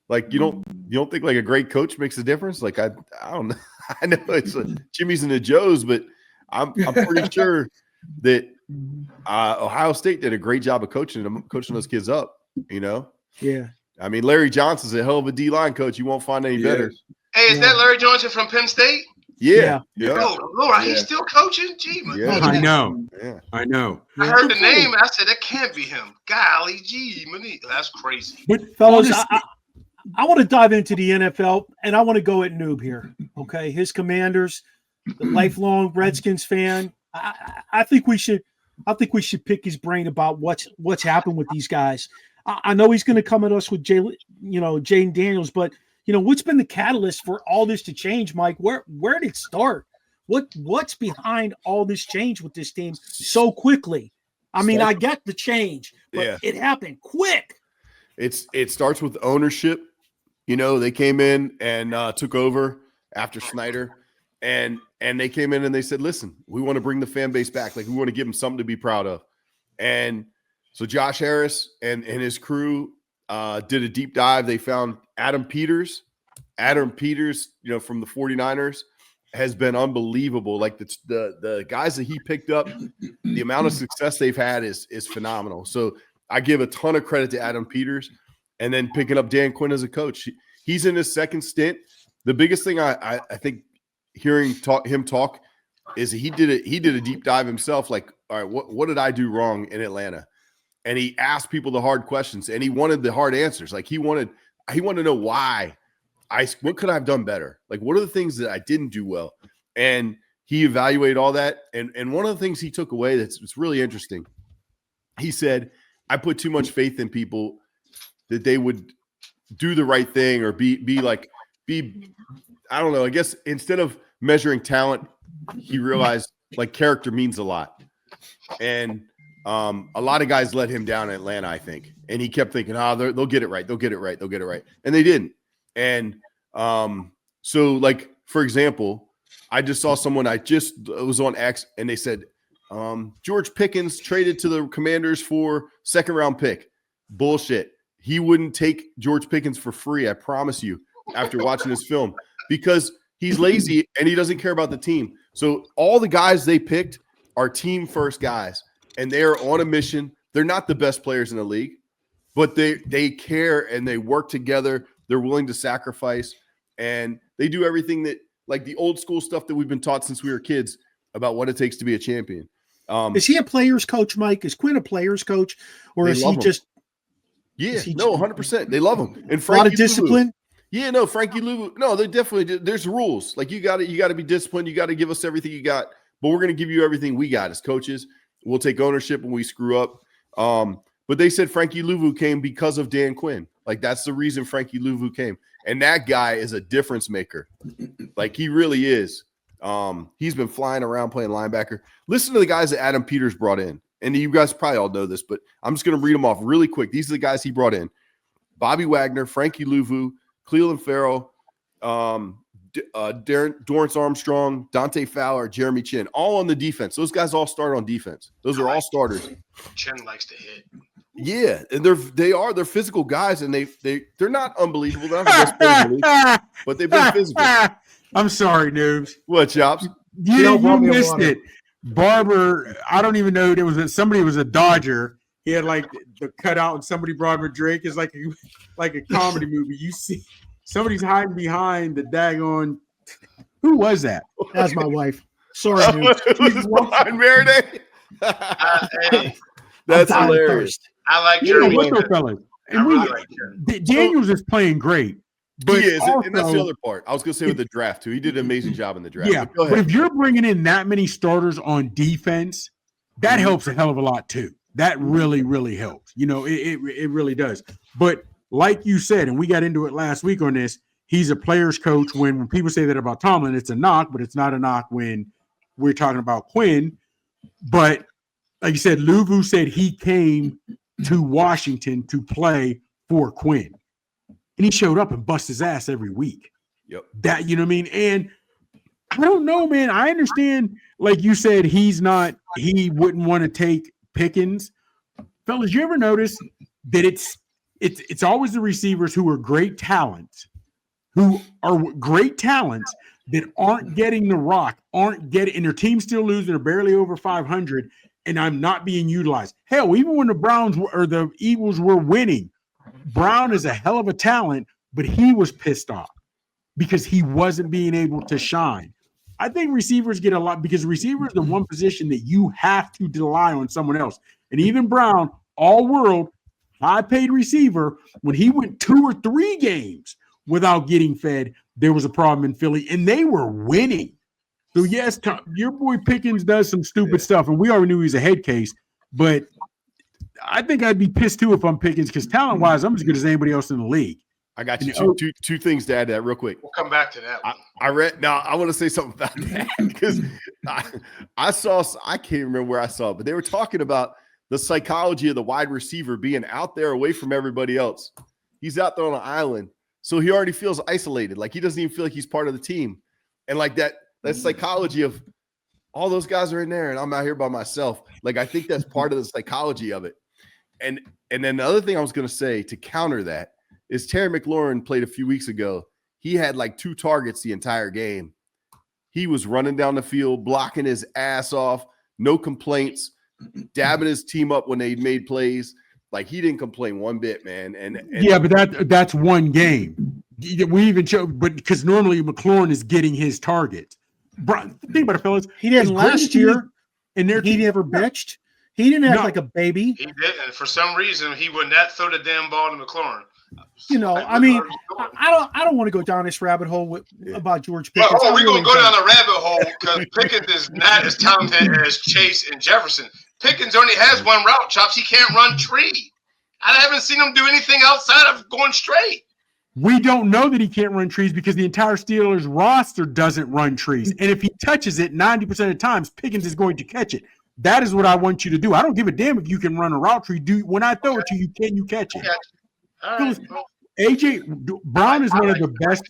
Like you don't think like a great coach makes a difference? Like I don't know. I know it's Jimmy's and the Joes, but I'm pretty sure that Ohio State did a great job of coaching those kids up. Yeah. I mean, Larry Johnson's a hell of a D-line coach. You won't find any better. Hey, is that Larry Johnson from Penn State? Yeah. Oh, Lord, he's still coaching? Gee, I know. Yeah. I know. I heard the name and I said, that can't be him. Golly, gee, that's crazy. But fellas, I want to dive into the NFL, and I want to go at Noob here. Okay, his Commanders, the lifelong Redskins fan. I think we should pick his brain about what's happened with these guys. I know he's going to come at us with Jaden Daniels, but what's been the catalyst for all this to change, Mike? Where did it start? What's behind all this change with this team so quickly? I mean, I get the change, but it happened quick. It starts with ownership. They came in and took over after Snyder, and they came in and they said, listen, we want to bring the fan base back. Like, we want to give them something to be proud of. And so Josh Harris and his crew did a deep dive. They found Adam Peters. Adam Peters, from the 49ers, has been unbelievable. Like the guys that he picked up, the amount of success they've had is phenomenal. So I give a ton of credit to Adam Peters. And then picking up Dan Quinn as a coach. He's in his second stint. The biggest thing I think hearing him talk is he did a deep dive himself. Like, all right, what did I do wrong in Atlanta? And he asked people the hard questions, and he wanted the hard answers. Like he wanted to know why. What could I have done better? Like, what are the things that I didn't do well? And he evaluated all that. And one of the things he took away that's really interesting. He said, I put too much faith in people that they would do the right thing or be I don't know. I guess instead of measuring talent, he realized like character means a lot. And a lot of guys let him down in Atlanta, I think. And he kept thinking, they'll get it right. They'll get it right. They'll get it right. And they didn't. And so like, for example, I just saw someone, was on X and they said, George Pickens traded to the Commanders for second round pick. Bullshit. He wouldn't take George Pickens for free, I promise you, after watching this film, because he's lazy and he doesn't care about the team. So all the guys they picked are team first guys, and they are on a mission. They're not the best players in the league, but they care and they work together. They're willing to sacrifice, and they do everything that, like the old school stuff that we've been taught since we were kids about what it takes to be a champion. Is he a player's coach, Mike? Is Quinn a player's coach, or is he just? Yeah, no, 100%. They love him. And a lot of discipline. Yeah, no, Frankie Louvu. No, they definitely. There's rules. Like you got to be disciplined. You got to give us everything you got. But we're going to give you everything we got as coaches. We'll take ownership when we screw up. But they said Frankie Louvu came because of Dan Quinn. Like that's the reason Frankie Louvu came. And that guy is a difference maker. Like he really is. He's been flying around playing linebacker. Listen to the guys that Adam Peters brought in. And you guys probably all know this, but I'm just going to read them off really quick. These are the guys he brought in. Bobby Wagner, Frankie Louvu, Cleveland Farrell, Dorrance Armstrong, Dante Fowler, Jeremy Chin, all on the defense. Those guys all start on defense. Those are all starters. Chin likes to hit. Yeah, and they're physical guys, and they're not unbelievable. They're not the best players in the league, but they've been physical. I'm sorry, Noobs. What, Chops? You missed it. Barber, I don't even know. There was somebody was a Dodger. He had like the cutout, and somebody brought him a drink. It's like a comedy movie. You see, somebody's hiding behind the daggone. Who was that? That's my wife. Sorry, Noobs. Maradei. Hey, that's hilarious. I like Jeremy. What's up, fellas? And Daniels is playing great. But he is, also, and that's the other part. I was going to say with the draft, too. He did an amazing job in the draft. Yeah, but if you're bringing in that many starters on defense, that helps a hell of a lot, too. That really, really helps. You know, it really does. But like you said, and we got into it last week on this, he's a player's coach. When people say that about Tomlin, it's a knock, but it's not a knock when we're talking about Quinn. But like you said, Luvu said he came to Washington to play for Quinn. And he showed up and bust his ass every week. Yep. That, you know what I mean? And I don't know, man. I understand, like you said, he wouldn't want to take Pickens. Fellas, you ever notice that it's always the receivers who are great talents, that aren't getting the rock, and their team's still losing, they're barely over 500, and I'm not being utilized. Hell, even when the Browns or the Eagles were winning, Brown is a hell of a talent, but he was pissed off because he wasn't being able to shine. I think receivers get a lot because receivers are the one position that you have to rely on someone else. And even Brown, all-world, high-paid receiver, when he went 2 or 3 games without getting fed, there was a problem in Philly, and they were winning. So, yes, your boy Pickens does some stupid stuff, and we already knew he was a head case, but I think I'd be pissed too if I'm Pickens because talent-wise, I'm as good as anybody else in the league. I got you two things to add to that real quick. We'll come back to that one. I want to say something about that because I can't remember where I saw it, but they were talking about the psychology of the wide receiver being out there away from everybody else. He's out there on an island, so he already feels isolated. Like he doesn't even feel like he's part of the team. And like that psychology of all those guys are in there and I'm out here by myself. Like I think that's part of the psychology of it. And then the other thing I was going to say to counter that is Terry McLaurin played a few weeks ago. He had like 2 targets the entire game. He was running down the field, blocking his ass off, no complaints, dabbing his team up when they made plays. Like he didn't complain one bit, man. And yeah, but that's one game. We even show, but because normally McLaurin is getting his targets. Think about it, fellas. He didn't last year, and he never bitched. He didn't act like a baby. He didn't. For some reason, he would not throw the damn ball to McLaurin. You know, I mean, I don't want to go down this rabbit hole about George Pickens. Well, we're going to go down the rabbit hole because Pickens is not as talented as Chase and Jefferson. Pickens only has one route, Chops. He can't run tree. I haven't seen him do anything outside of going straight. We don't know that he can't run trees because the entire Steelers roster doesn't run trees. And if he touches it 90% of the times, Pickens is going to catch it. That is what I want you to do. I don't give a damn if you can run a route tree. When I throw it to you, can you catch it? Right. AJ Brown is one of the best.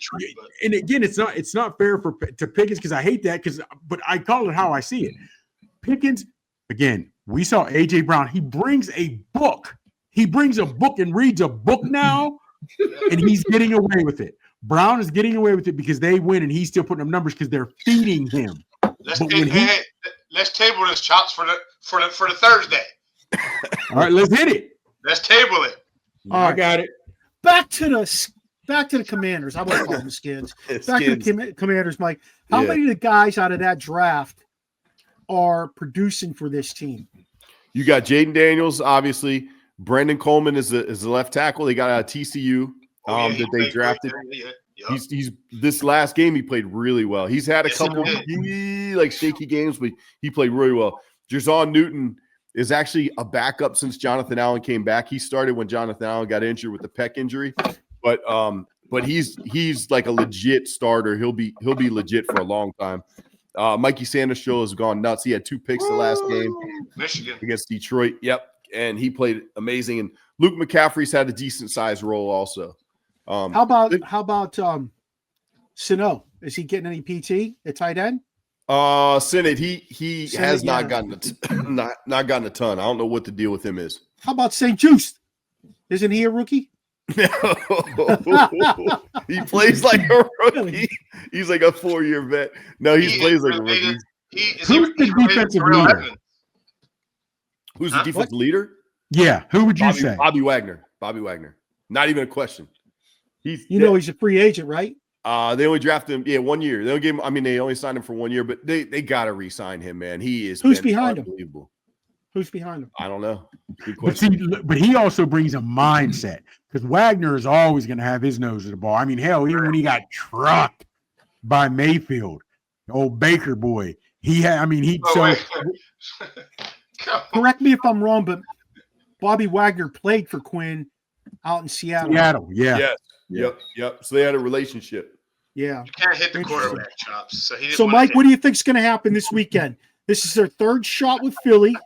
And again, it's not fair to Pickens because I hate that but I call it how I see it. Pickens, again, we saw AJ Brown. He brings a book. He brings a book and reads a book now, and he's getting away with it. Brown is getting away with it because they win, and he's still putting up numbers because they're feeding him. Let's table this, Chops, for the Thursday. All right, let's hit it. Let's table it. I got it. Back to the Commanders. I want to call them Skins. Back to the Commanders, Mike. How many of the guys out of that draft are producing for this team? You got Jaden Daniels, obviously. Brendan Coleman is the left tackle. They got out of TCU that they drafted. Yep. He's this last game he played really well. He's had a couple shaky games, but he played really well. Jerzon Newton is actually a backup since Jonathan Allen came back. He started when Jonathan Allen got injured with the pec injury, but he's like a legit starter. He'll be legit for a long time. Mikey Sanders show has gone nuts. He had 2 picks the last game, Michigan against Detroit. Yep, and he played amazing. And Luke McCaffrey's had a decent sized role also. How about Sano? Is he getting any PT at tight end? Senate, he has not gotten not gotten a ton. I don't know what the deal with him is. How about St. Just? Isn't he a rookie? No. He plays like a rookie. He's like a 4-year vet. No, he plays like a rookie. Who's the defensive leader? Who's the defensive leader? Yeah, who would you say? Bobby Wagner. Bobby Wagner. Not even a question. He's a free agent, right? They only drafted him, 1 year. They don't give him. They only signed him for 1 year, but they got to re-sign him, man. He is. Who's behind him? Who's behind him? I don't know. Good question. But he also brings a mindset because Wagner is always going to have his nose at the ball. I mean, hell, even when he got trucked by Mayfield, old Baker boy, correct me if I'm wrong, but Bobby Wagner played for Quinn out in Seattle. Yes. Yep. So they had a relationship. Yeah. You can't hit the quarterback chops. So Mike, what do you think is going to happen this weekend? This is their third shot with Philly.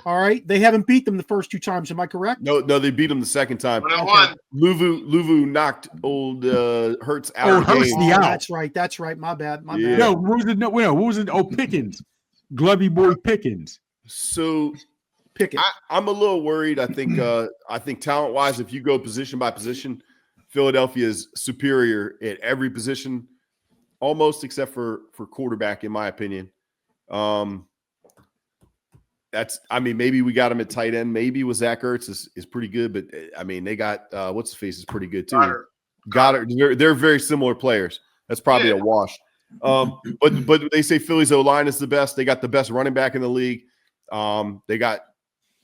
All right. They haven't beat them the first 2 times. Am I correct? No, they beat them the second time. 1-1. Louvu knocked old Hurts out of the game. That's right. My bad. No, what was it? Oh, Pickens. Glovey boy Pickens. So Pickens. I'm a little worried. I think talent-wise, if you go position by position, Philadelphia is superior at every position, almost except for quarterback, in my opinion. Maybe we got him at tight end. Maybe with Zach Ertz is pretty good, but they got what's his face is pretty good too. Goddard. They're very similar players. That's probably a wash. But they say Philly's O-line is the best. They got the best running back in the league. They got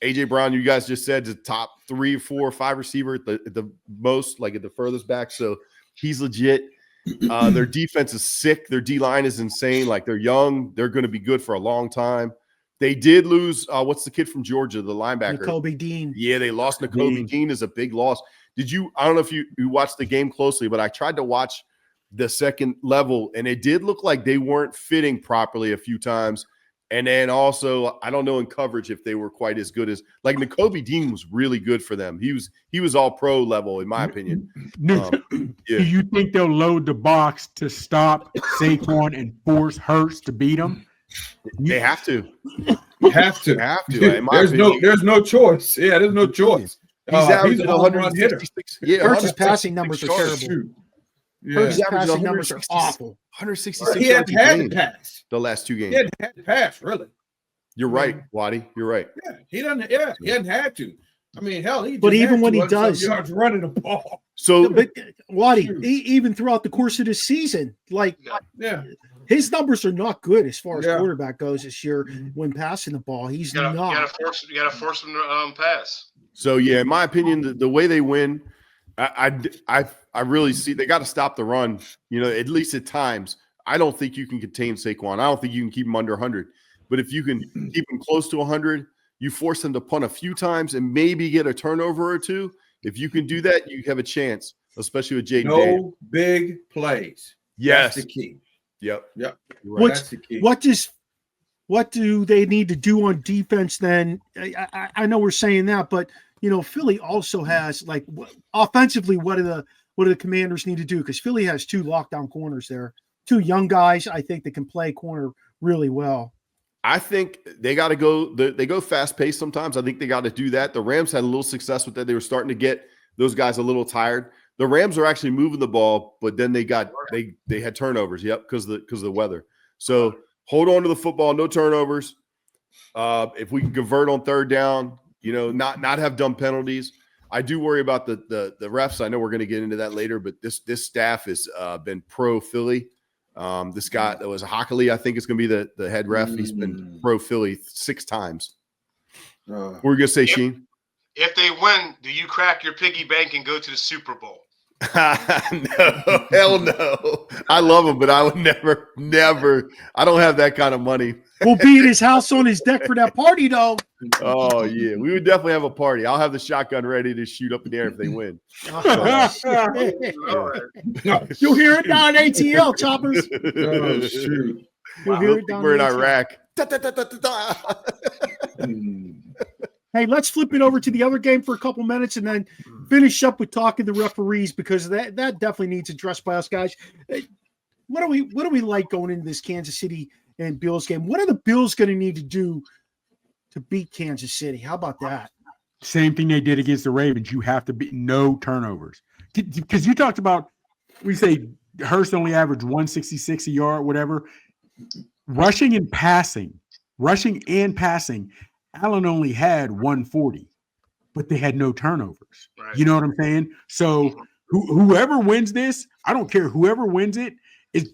AJ Brown. You guys just said the top 3, 4, 5 receiver at the most, like at the furthest back. So he's legit. Their defense is sick. Their D-line is insane. Like they're young. They're going to be good for a long time. They did lose. What's the kid from Georgia, the linebacker? Nakobe Dean. Yeah, they lost Nakobe Dean is a big loss. I don't know if you watched the game closely, but I tried to watch the second level, and it did look like they weren't fitting properly a few times. And then also, I don't know in coverage if they were quite as good as – like Nakobe Dean was really good for them. He was all pro level, in my opinion. Do you think they'll load the box to stop Saquon and force Hurts to beat them? They have to. Have to. There's no choice. Yeah, there's no choice. He's averaging 166. Yeah, Hurts' passing numbers are terrible. Hurts' passing numbers are awful. 166 he had to pass the last 2 games. He had to pass, really. You're right, Waddy. You're right. Yeah, he doesn't. Yeah, he hadn't had to. I mean, hell, but even when he does, yards running the ball. So, but Waddy, even throughout the course of the season, his numbers are not good as far as quarterback goes this year when passing the ball. He's not. You got to force him to pass. So in my opinion, the way they win, I really see they got to stop the run. At least at times. I don't think you can contain Saquon. I don't think you can keep him under 100. But if you can keep him close to 100, you force him to punt a few times and maybe get a turnover or 2. If you can do that, you have a chance, especially with Jaden. No big plays. Yes, that's the key. Yep. Right. That's the key. What do they need to do on defense then? I know we're saying that, but Philly also has offensively. What do the Commanders need to do? Because Philly has 2 lockdown corners there, 2 young guys. I think that can play corner really well. I think they got to go. They go fast paced sometimes. I think they got to do that. The Rams had a little success with that. They were starting to get those guys a little tired. The Rams are actually moving the ball, but then they had turnovers. Yep, because of the weather. So hold on to the football, no turnovers. If we can convert on 3rd down, not have dumb penalties. I do worry about the refs. I know we're going to get into that later, but this staff has been pro Philly. This guy that was Hockley, I think is going to be the head ref. He's been pro Philly 6 times. What were you going to say, Sheen? If they win, do you crack your piggy bank and go to the Super Bowl? No, hell no. I love him, but I would never. I don't have that kind of money. We'll be at his house on his deck for that party, though. Oh, yeah. We would definitely have a party. I'll have the shotgun ready to shoot up in the air if they win. You'll hear it down ATL, choppers. Oh, shoot. You'll hear it down we're in Iraq. Hey, let's flip it over to the other game for a couple minutes, and then finish up with talking to referees because that definitely needs addressed by us guys. What do we like going into this Kansas City and Bills game? What are the Bills going to need to do to beat Kansas City? How about that? Same thing they did against the Ravens. You have to be no turnovers. Because you talked about, we say Hurst only averaged 166 a yard, whatever. Rushing and passing, Allen only had 140, but they had no turnovers. Right. You know what I'm saying? So whoever wins this, I don't care. Whoever wins it,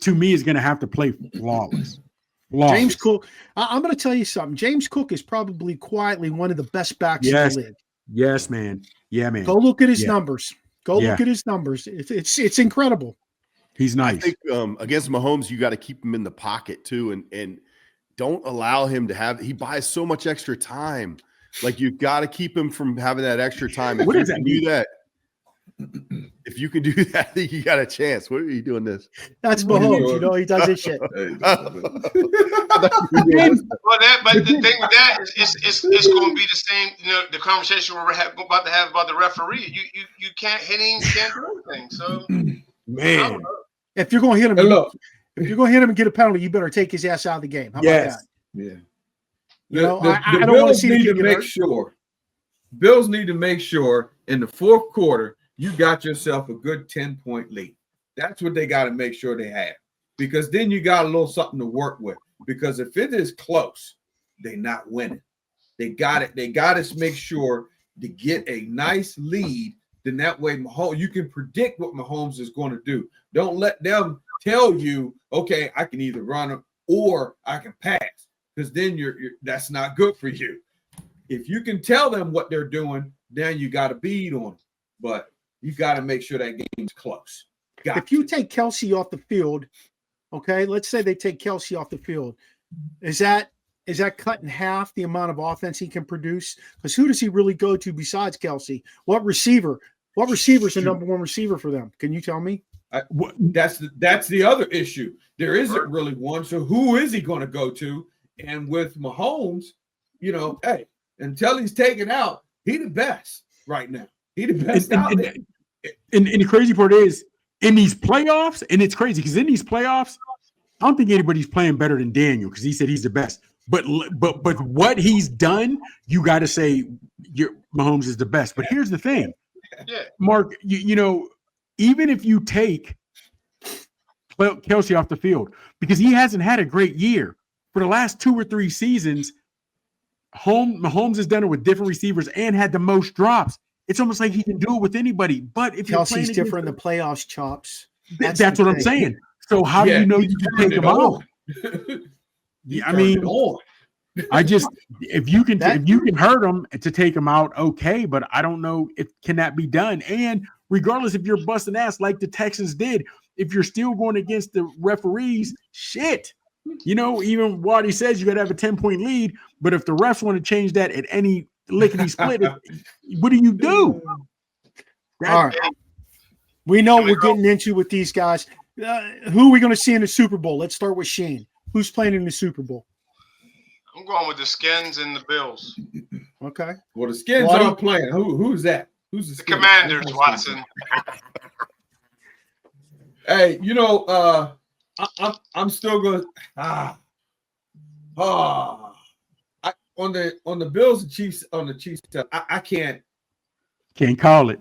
to me is going to have to play flawless. James Cook, I'm going to tell you something. James Cook is probably quietly one of the best backs in the league. Yes, man. Yeah, man. Go look at his numbers. Look at his numbers. It's incredible. He's nice. I think against Mahomes, you got to keep him in the pocket too, and don't allow him to have. He buys so much extra time. Like you got to keep him from having that extra time. If what does that mean? If you can do that, I think you got a chance. What are you doing this? That's Mahomes. You know, he does his shit. But the thing with that is it's going to be the same. You know, the conversation we're about to have about the referee. You can't hit him, can't do anything. So, man, if you're going to hit him, if you're going to hit him and get a penalty, you better take his ass out of the game. How about that? Yeah. I don't want to see the Bills need to make sure in the fourth quarter you got yourself a good 10-point lead. That's what they got to make sure they have, because then you got a little something to work with. Because if it is close, they're not winning. They got it. They got to make sure to get a nice lead. Then that way, you can predict what Mahomes is going to do. Don't let them tell you, okay, I can either run or I can pass, because then that's not good for you. If you can tell them what they're doing, then you got to beat on them. But you got to make sure that game's close. If you take Kelsey off the field, okay, let's say they take Kelsey off the field, is that cut in half the amount of offense he can produce? Because who does he really go to besides Kelsey? What receiver is the number one receiver for them? Can you tell me? That's the other issue. There isn't really one. So who is he going to go to? And with Mahomes, hey, until he's taken out, he the best right now. He the best out there. And the crazy part is, in these playoffs, and it's crazy because in these playoffs, I don't think anybody's playing better than Daniel because he said he's the best. But what he's done, you got to say Mahomes is the best. But here's the thing, Mark, even if you take Kelsey off the field, because he hasn't had a great year for the last 2 or 3 seasons, Mahomes has done it with different receivers and had the most drops. It's almost like he can do it with anybody. But if Kelsey's different in the playoffs, Chops. That's what I'm saying. So how do you know you can take him out? I mean, if you can hurt him to take him out, okay. But I don't know can that be done. And regardless if you're busting ass like the Texans did, if you're still going against the referees, shit. Even Waddy says you got to have a 10-point lead. But if the refs want to change that at any lickety split, what do you do? All right. We know we're getting into with these guys. Who are we going to see in the Super Bowl? Let's start with Shane. Who's playing in the Super Bowl? I'm going with the Skins and the Bills. Okay. Well, the Skins aren't playing. Who's that? Who's the Skins? Commanders, Watson. Hey, I'm still going. On the Bills and Chiefs, on the Chiefs stuff, I can't call it.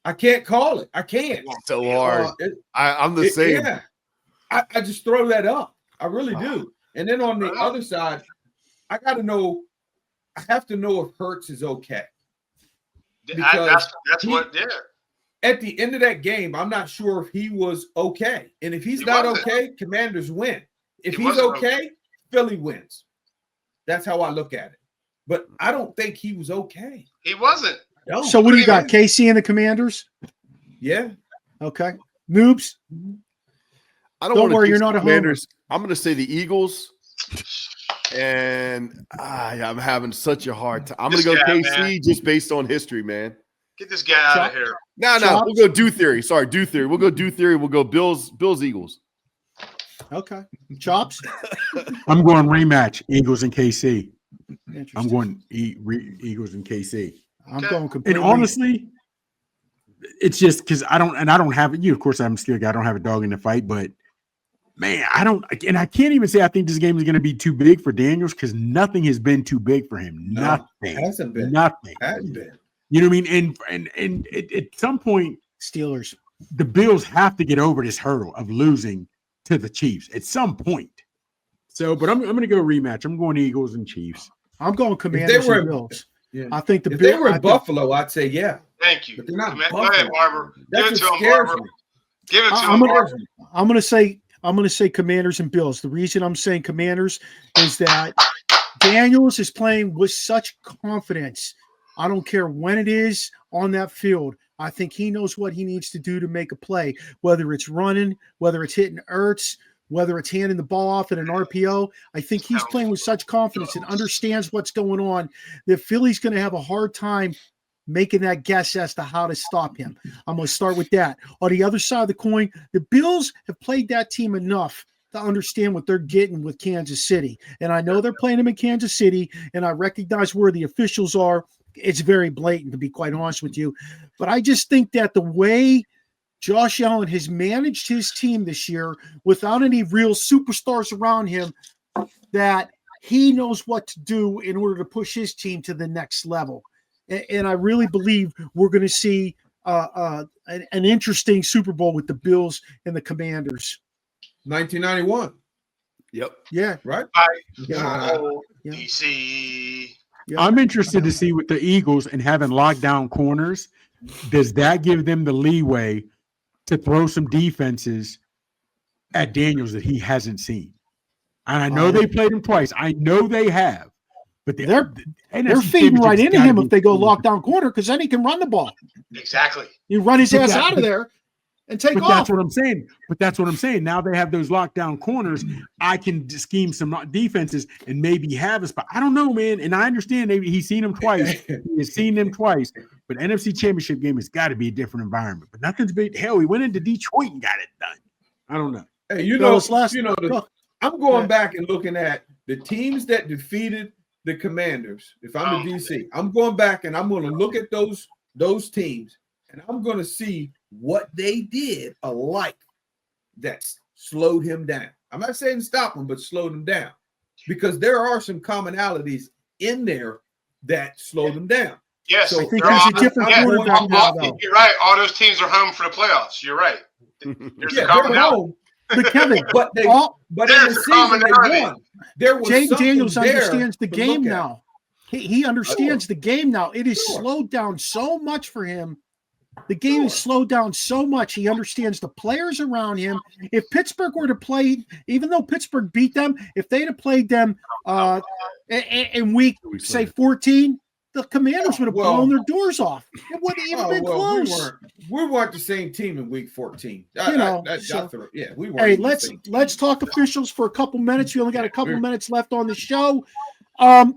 I can't call it. I can't. It's so hard. I'm the same. Yeah. I just throw that up. I really do. And then on the other side, I have to know if Hurts is okay. That's what. At the end of that game, I'm not sure if he was okay. And if he's not okay, Commanders win. If he's okay, Philly wins. That's how I look at it. But I don't think he was okay. He wasn't. No. So what do you got? KC and the Commanders? Yeah. Okay. Noobs? Don't worry, you're not a Commanders. I'm going to say the Eagles. And I'm having such a hard time. I'm going to go KC just based on history, man. Get this guy out of here. No. We'll go do theory. Sorry, do theory. We'll go do theory. We'll go Bills, Eagles. Okay. Chops? I'm going rematch, Eagles and KC. I'm going Eagles and KC. I'm going completely. And honestly, it's just because I don't have it. Of course, I'm still a guy. I don't have a dog in the fight, but man, I can't even say I think this game is going to be too big for Daniels because nothing has been too big for him. No, nothing hasn't been. Nothing Hasn't been. You know what I mean? And at some point, Steelers, the Bills have to get over this hurdle of losing to the Chiefs at some point. So, but I'm going to go rematch. I'm going Eagles and Chiefs. I'm going Commanders and Bills. Yeah. I think if they were in Buffalo, I'd say yeah. Thank you. But they're not. Go ahead, Barber. Give it to him, scares Barber. me. Give it to him, Barber. I'm going to say Commanders and Bills. The reason I'm saying Commanders is that Daniels is playing with such confidence. I don't care when it is on that field. I think he knows what he needs to do to make a play, whether it's running, whether it's hitting Ertz, whether it's handing the ball off at an RPO. I think he's playing with such confidence and understands what's going on that Philly's going to have a hard time making that guess as to how to stop him. I'm going to start with that. On the other side of the coin, the Bills have played that team enough to understand what they're getting with Kansas City. And I know they're playing them in Kansas City, and I recognize where the officials are. It's very blatant, to be quite honest with you. But I just think that the way Josh Allen has managed his team this year without any real superstars around him, that he knows what to do in order to push his team to the next level. And I really believe we're going to see an interesting Super Bowl with the Bills and the Commanders. 1991. Yep. Yeah. Right? DC. Yeah. I'm interested to see with the Eagles and having lockdown corners, does that give them the leeway to throw some defenses at Daniels that he hasn't seen? And I know they played him twice. I know they have. But they're feeding right into him if they go lockdown corner, because then he can run the ball. Exactly. You run his ass out of there and take off. That's what I'm saying. But that's what I'm saying. Now they have those lockdown corners. I can scheme some defenses and maybe have a spot. I don't know, man. And I understand he's seen them twice. He has seen them twice. But NFC Championship game has got to be a different environment. But nothing's big. Hell, he went into Detroit and got it done. I don't know. Hey, I'm going back and looking at the teams that defeated the Commanders. If I'm the DC, I'm going back and I'm going to look at those teams and I'm going to see what they did alike that slowed him down. I'm not saying stop him, but slowed him down, because there are some commonalities in there that slowed him down. Yes, so I think he's a different quarterback now, though. You're right. All those teams are home for the playoffs. You're right. There's a commonality. But Kevin, but in the season they won. There was Jay Daniels understands the game at. now. He understands the game now. It is slowed down so much for him. The game is slowed down so much. He understands the players around him. If Pittsburgh were to play, even though Pittsburgh beat them, if they'd have played them in week, say, 14, the Commanders would have blown their doors off. It wouldn't even been close. We weren't the same team in week 14. We weren't. Hey, let's talk officials for a couple minutes. We only got a couple minutes left on the show. I'm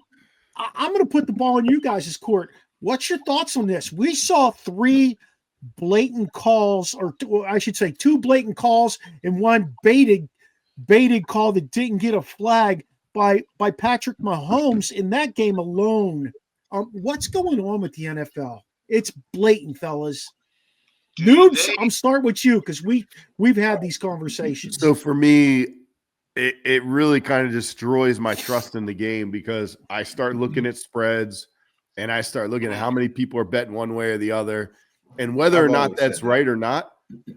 going to put the ball in you guys' court. What's your thoughts on this? We saw 3 blatant calls, or I should say 2 blatant calls and 1 baited call that didn't get a flag by Patrick Mahomes in that game alone. What's going on with the NFL? It's blatant, fellas. Noobs, I'm starting with you because we've had these conversations. So for me, it really kind of destroys my trust in the game, because I start looking at spreads and I start looking at how many people are betting one way or the other, and whether or not that's right or not.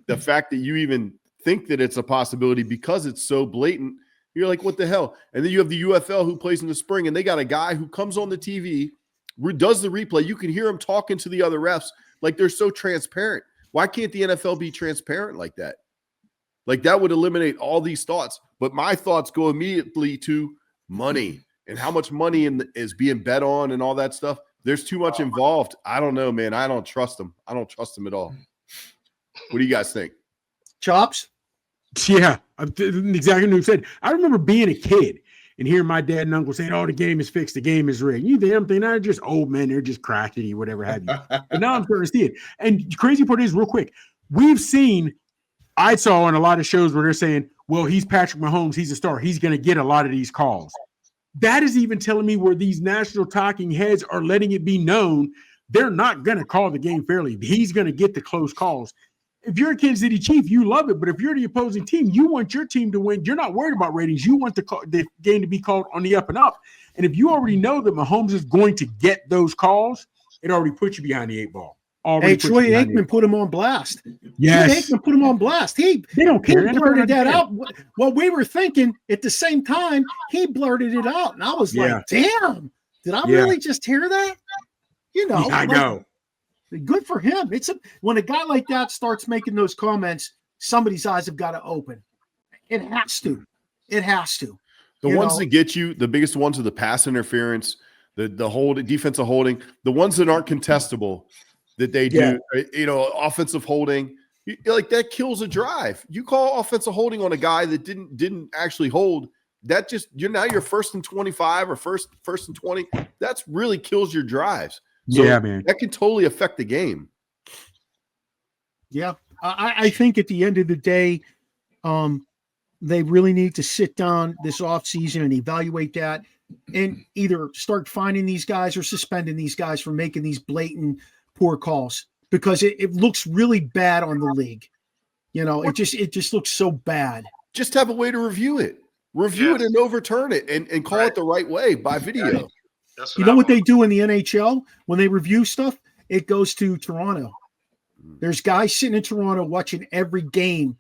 The fact that you even think that it's a possibility because it's so blatant, you're like, what the hell? And then you have the UFL who plays in the spring, and they got a guy who comes on the TV, does the replay. You can hear him talking to the other refs like they're so transparent. Why can't the NFL be transparent like that? Like, that would eliminate all these thoughts. But my thoughts go immediately to money and how much money is being bet on and all that stuff. There's too much involved. I don't know, man. I don't trust them. I don't trust them at all. What do you guys think? Chops? Yeah, exactly what you said. I remember being a kid and hearing my dad and uncle saying, "Oh, the game is fixed, the game is rigged." You damn thing, they're just old men, they're just cracking you, whatever have you. But now I'm starting to see it. And the crazy part is, real quick, I saw on a lot of shows where they're saying, well, he's Patrick Mahomes, he's a star, he's going to get a lot of these calls. That is even telling me where these national talking heads are letting it be known they're not going to call the game fairly. He's going to get the close calls. If you're a Kansas City Chief, you love it. But if you're the opposing team, you want your team to win. You're not worried about ratings. You want the game to be called on the up and up. And if you already know that Mahomes is going to get those calls, it already puts you behind the 8 ball. Hey, Troy Aikman put him on blast. Yes. Troy Aikman put him on blast. They don't care. He blurted that out. What we were thinking at the same time, he blurted it out. And I was like, damn, did I really just hear that? You know, I know. Good for him. When a guy like that starts making those comments, somebody's eyes have got to open. It has to. It has to. The ones that get you, the biggest ones are the pass interference, the defensive holding, the ones that aren't contestable that they do, offensive holding, like that kills a drive. You call offensive holding on a guy that didn't actually hold, that just you're first and 25 or first and 20. That's really kills your drives. So man, that can totally affect the game. Yeah, I think at the end of the day, they really need to sit down this offseason and evaluate that and either start finding these guys or suspending these guys for making these blatant poor calls, because it looks really bad on the league. You know, it just looks so bad. Just have a way to review it and overturn it and call it the right way by video. You know what they do in the NHL when they review stuff? It goes to Toronto. There's guys sitting in Toronto watching every game.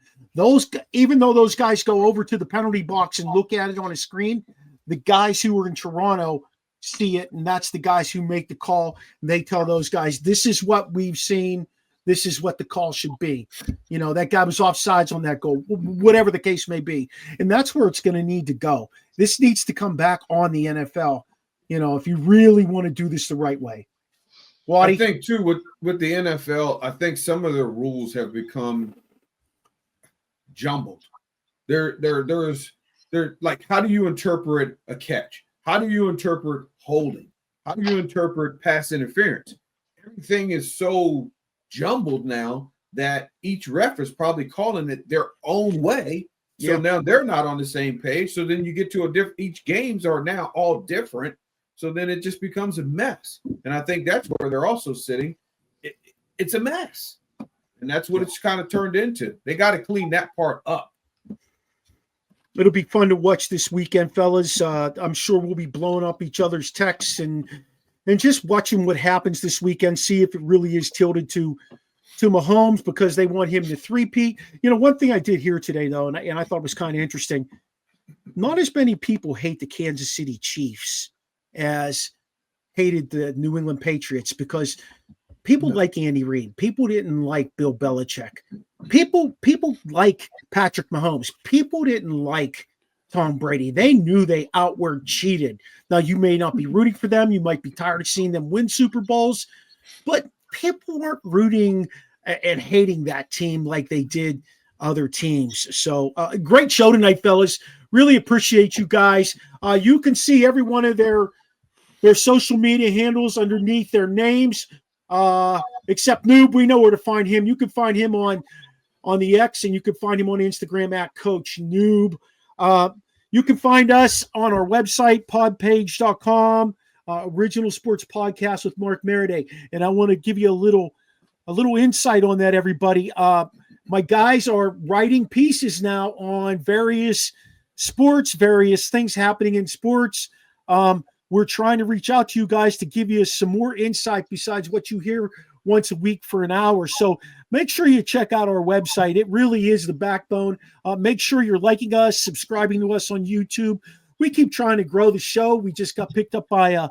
Even though those guys go over to the penalty box and look at it on a screen, the guys who are in Toronto see it, and that's the guys who make the call. And they tell those guys, this is what we've seen. This is what the call should be. You know, that guy was offsides on that goal, whatever the case may be. And that's where it's going to need to go. This needs to come back on the NFL, you know, if you really want to do this the right way. Waddy? I think, too, with the NFL, I think some of their rules have become jumbled. They're like, how do you interpret a catch? How do you interpret holding? How do you interpret pass interference? Everything is so jumbled now that each ref is probably calling it their own way. So now they're not on the same page. So then you get to each games are now all different. So then it just becomes a mess. And I think that's where they're also sitting. It's a mess. And that's what it's kind of turned into. They got to clean that part up. It'll be fun to watch this weekend, fellas. I'm sure we'll be blowing up each other's texts and just watching what happens this weekend, see if it really is tilted to Mahomes because they want him to three-peat. You know, one thing I did hear today, though, and I thought was kind of interesting, not as many people hate the Kansas City Chiefs as hated the New England Patriots because people like Andy Reid. People didn't like Bill Belichick. People like Patrick Mahomes. People didn't like Tom Brady. They knew they outward cheated. Now, you may not be rooting for them. You might be tired of seeing them win Super Bowls, but people weren't rooting and hating that team like they did other teams. So great show tonight, fellas. Really appreciate you guys. You can see every one of their social media handles underneath their names, except Noob. We know where to find him. You can find him on the X, and you can find him on Instagram at Coach Noob. You can find us on our website, podpage.com, Original Sports Podcast with Mark Maradei. And I want to give you a little insight on that, everybody. My guys are writing pieces now on various sports, various things happening in sports. We're trying to reach out to you guys to give you some more insight besides what you hear once a week for an hour. So make sure you check out our website. It really is the backbone. Make sure you're liking us, subscribing to us on YouTube. We keep trying to grow the show. We just got picked up by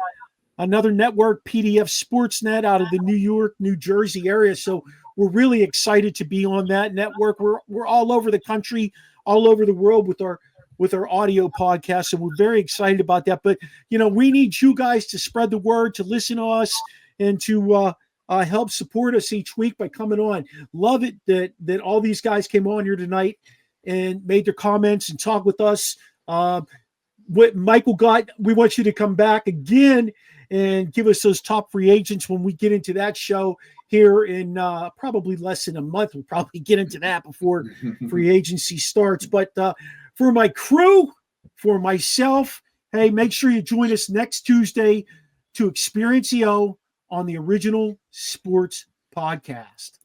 another network, PDF Sportsnet, out of the New York, New Jersey area. So we're really excited to be on that network. We're all over the country, all over the world with our audio podcast. So we're very excited about that. But, you know, we need you guys to spread the word, to listen to us, and to help support us each week by coming on. Love it that all these guys came on here tonight and made their comments and talk with us. What Michael got, we want you to come back again and give us those top free agents when we get into that show here in probably less than a month. We'll probably get into that before free agency starts. But for my crew, for myself, hey, make sure you join us next Tuesday to Experience EO on the Original Sports Podcast.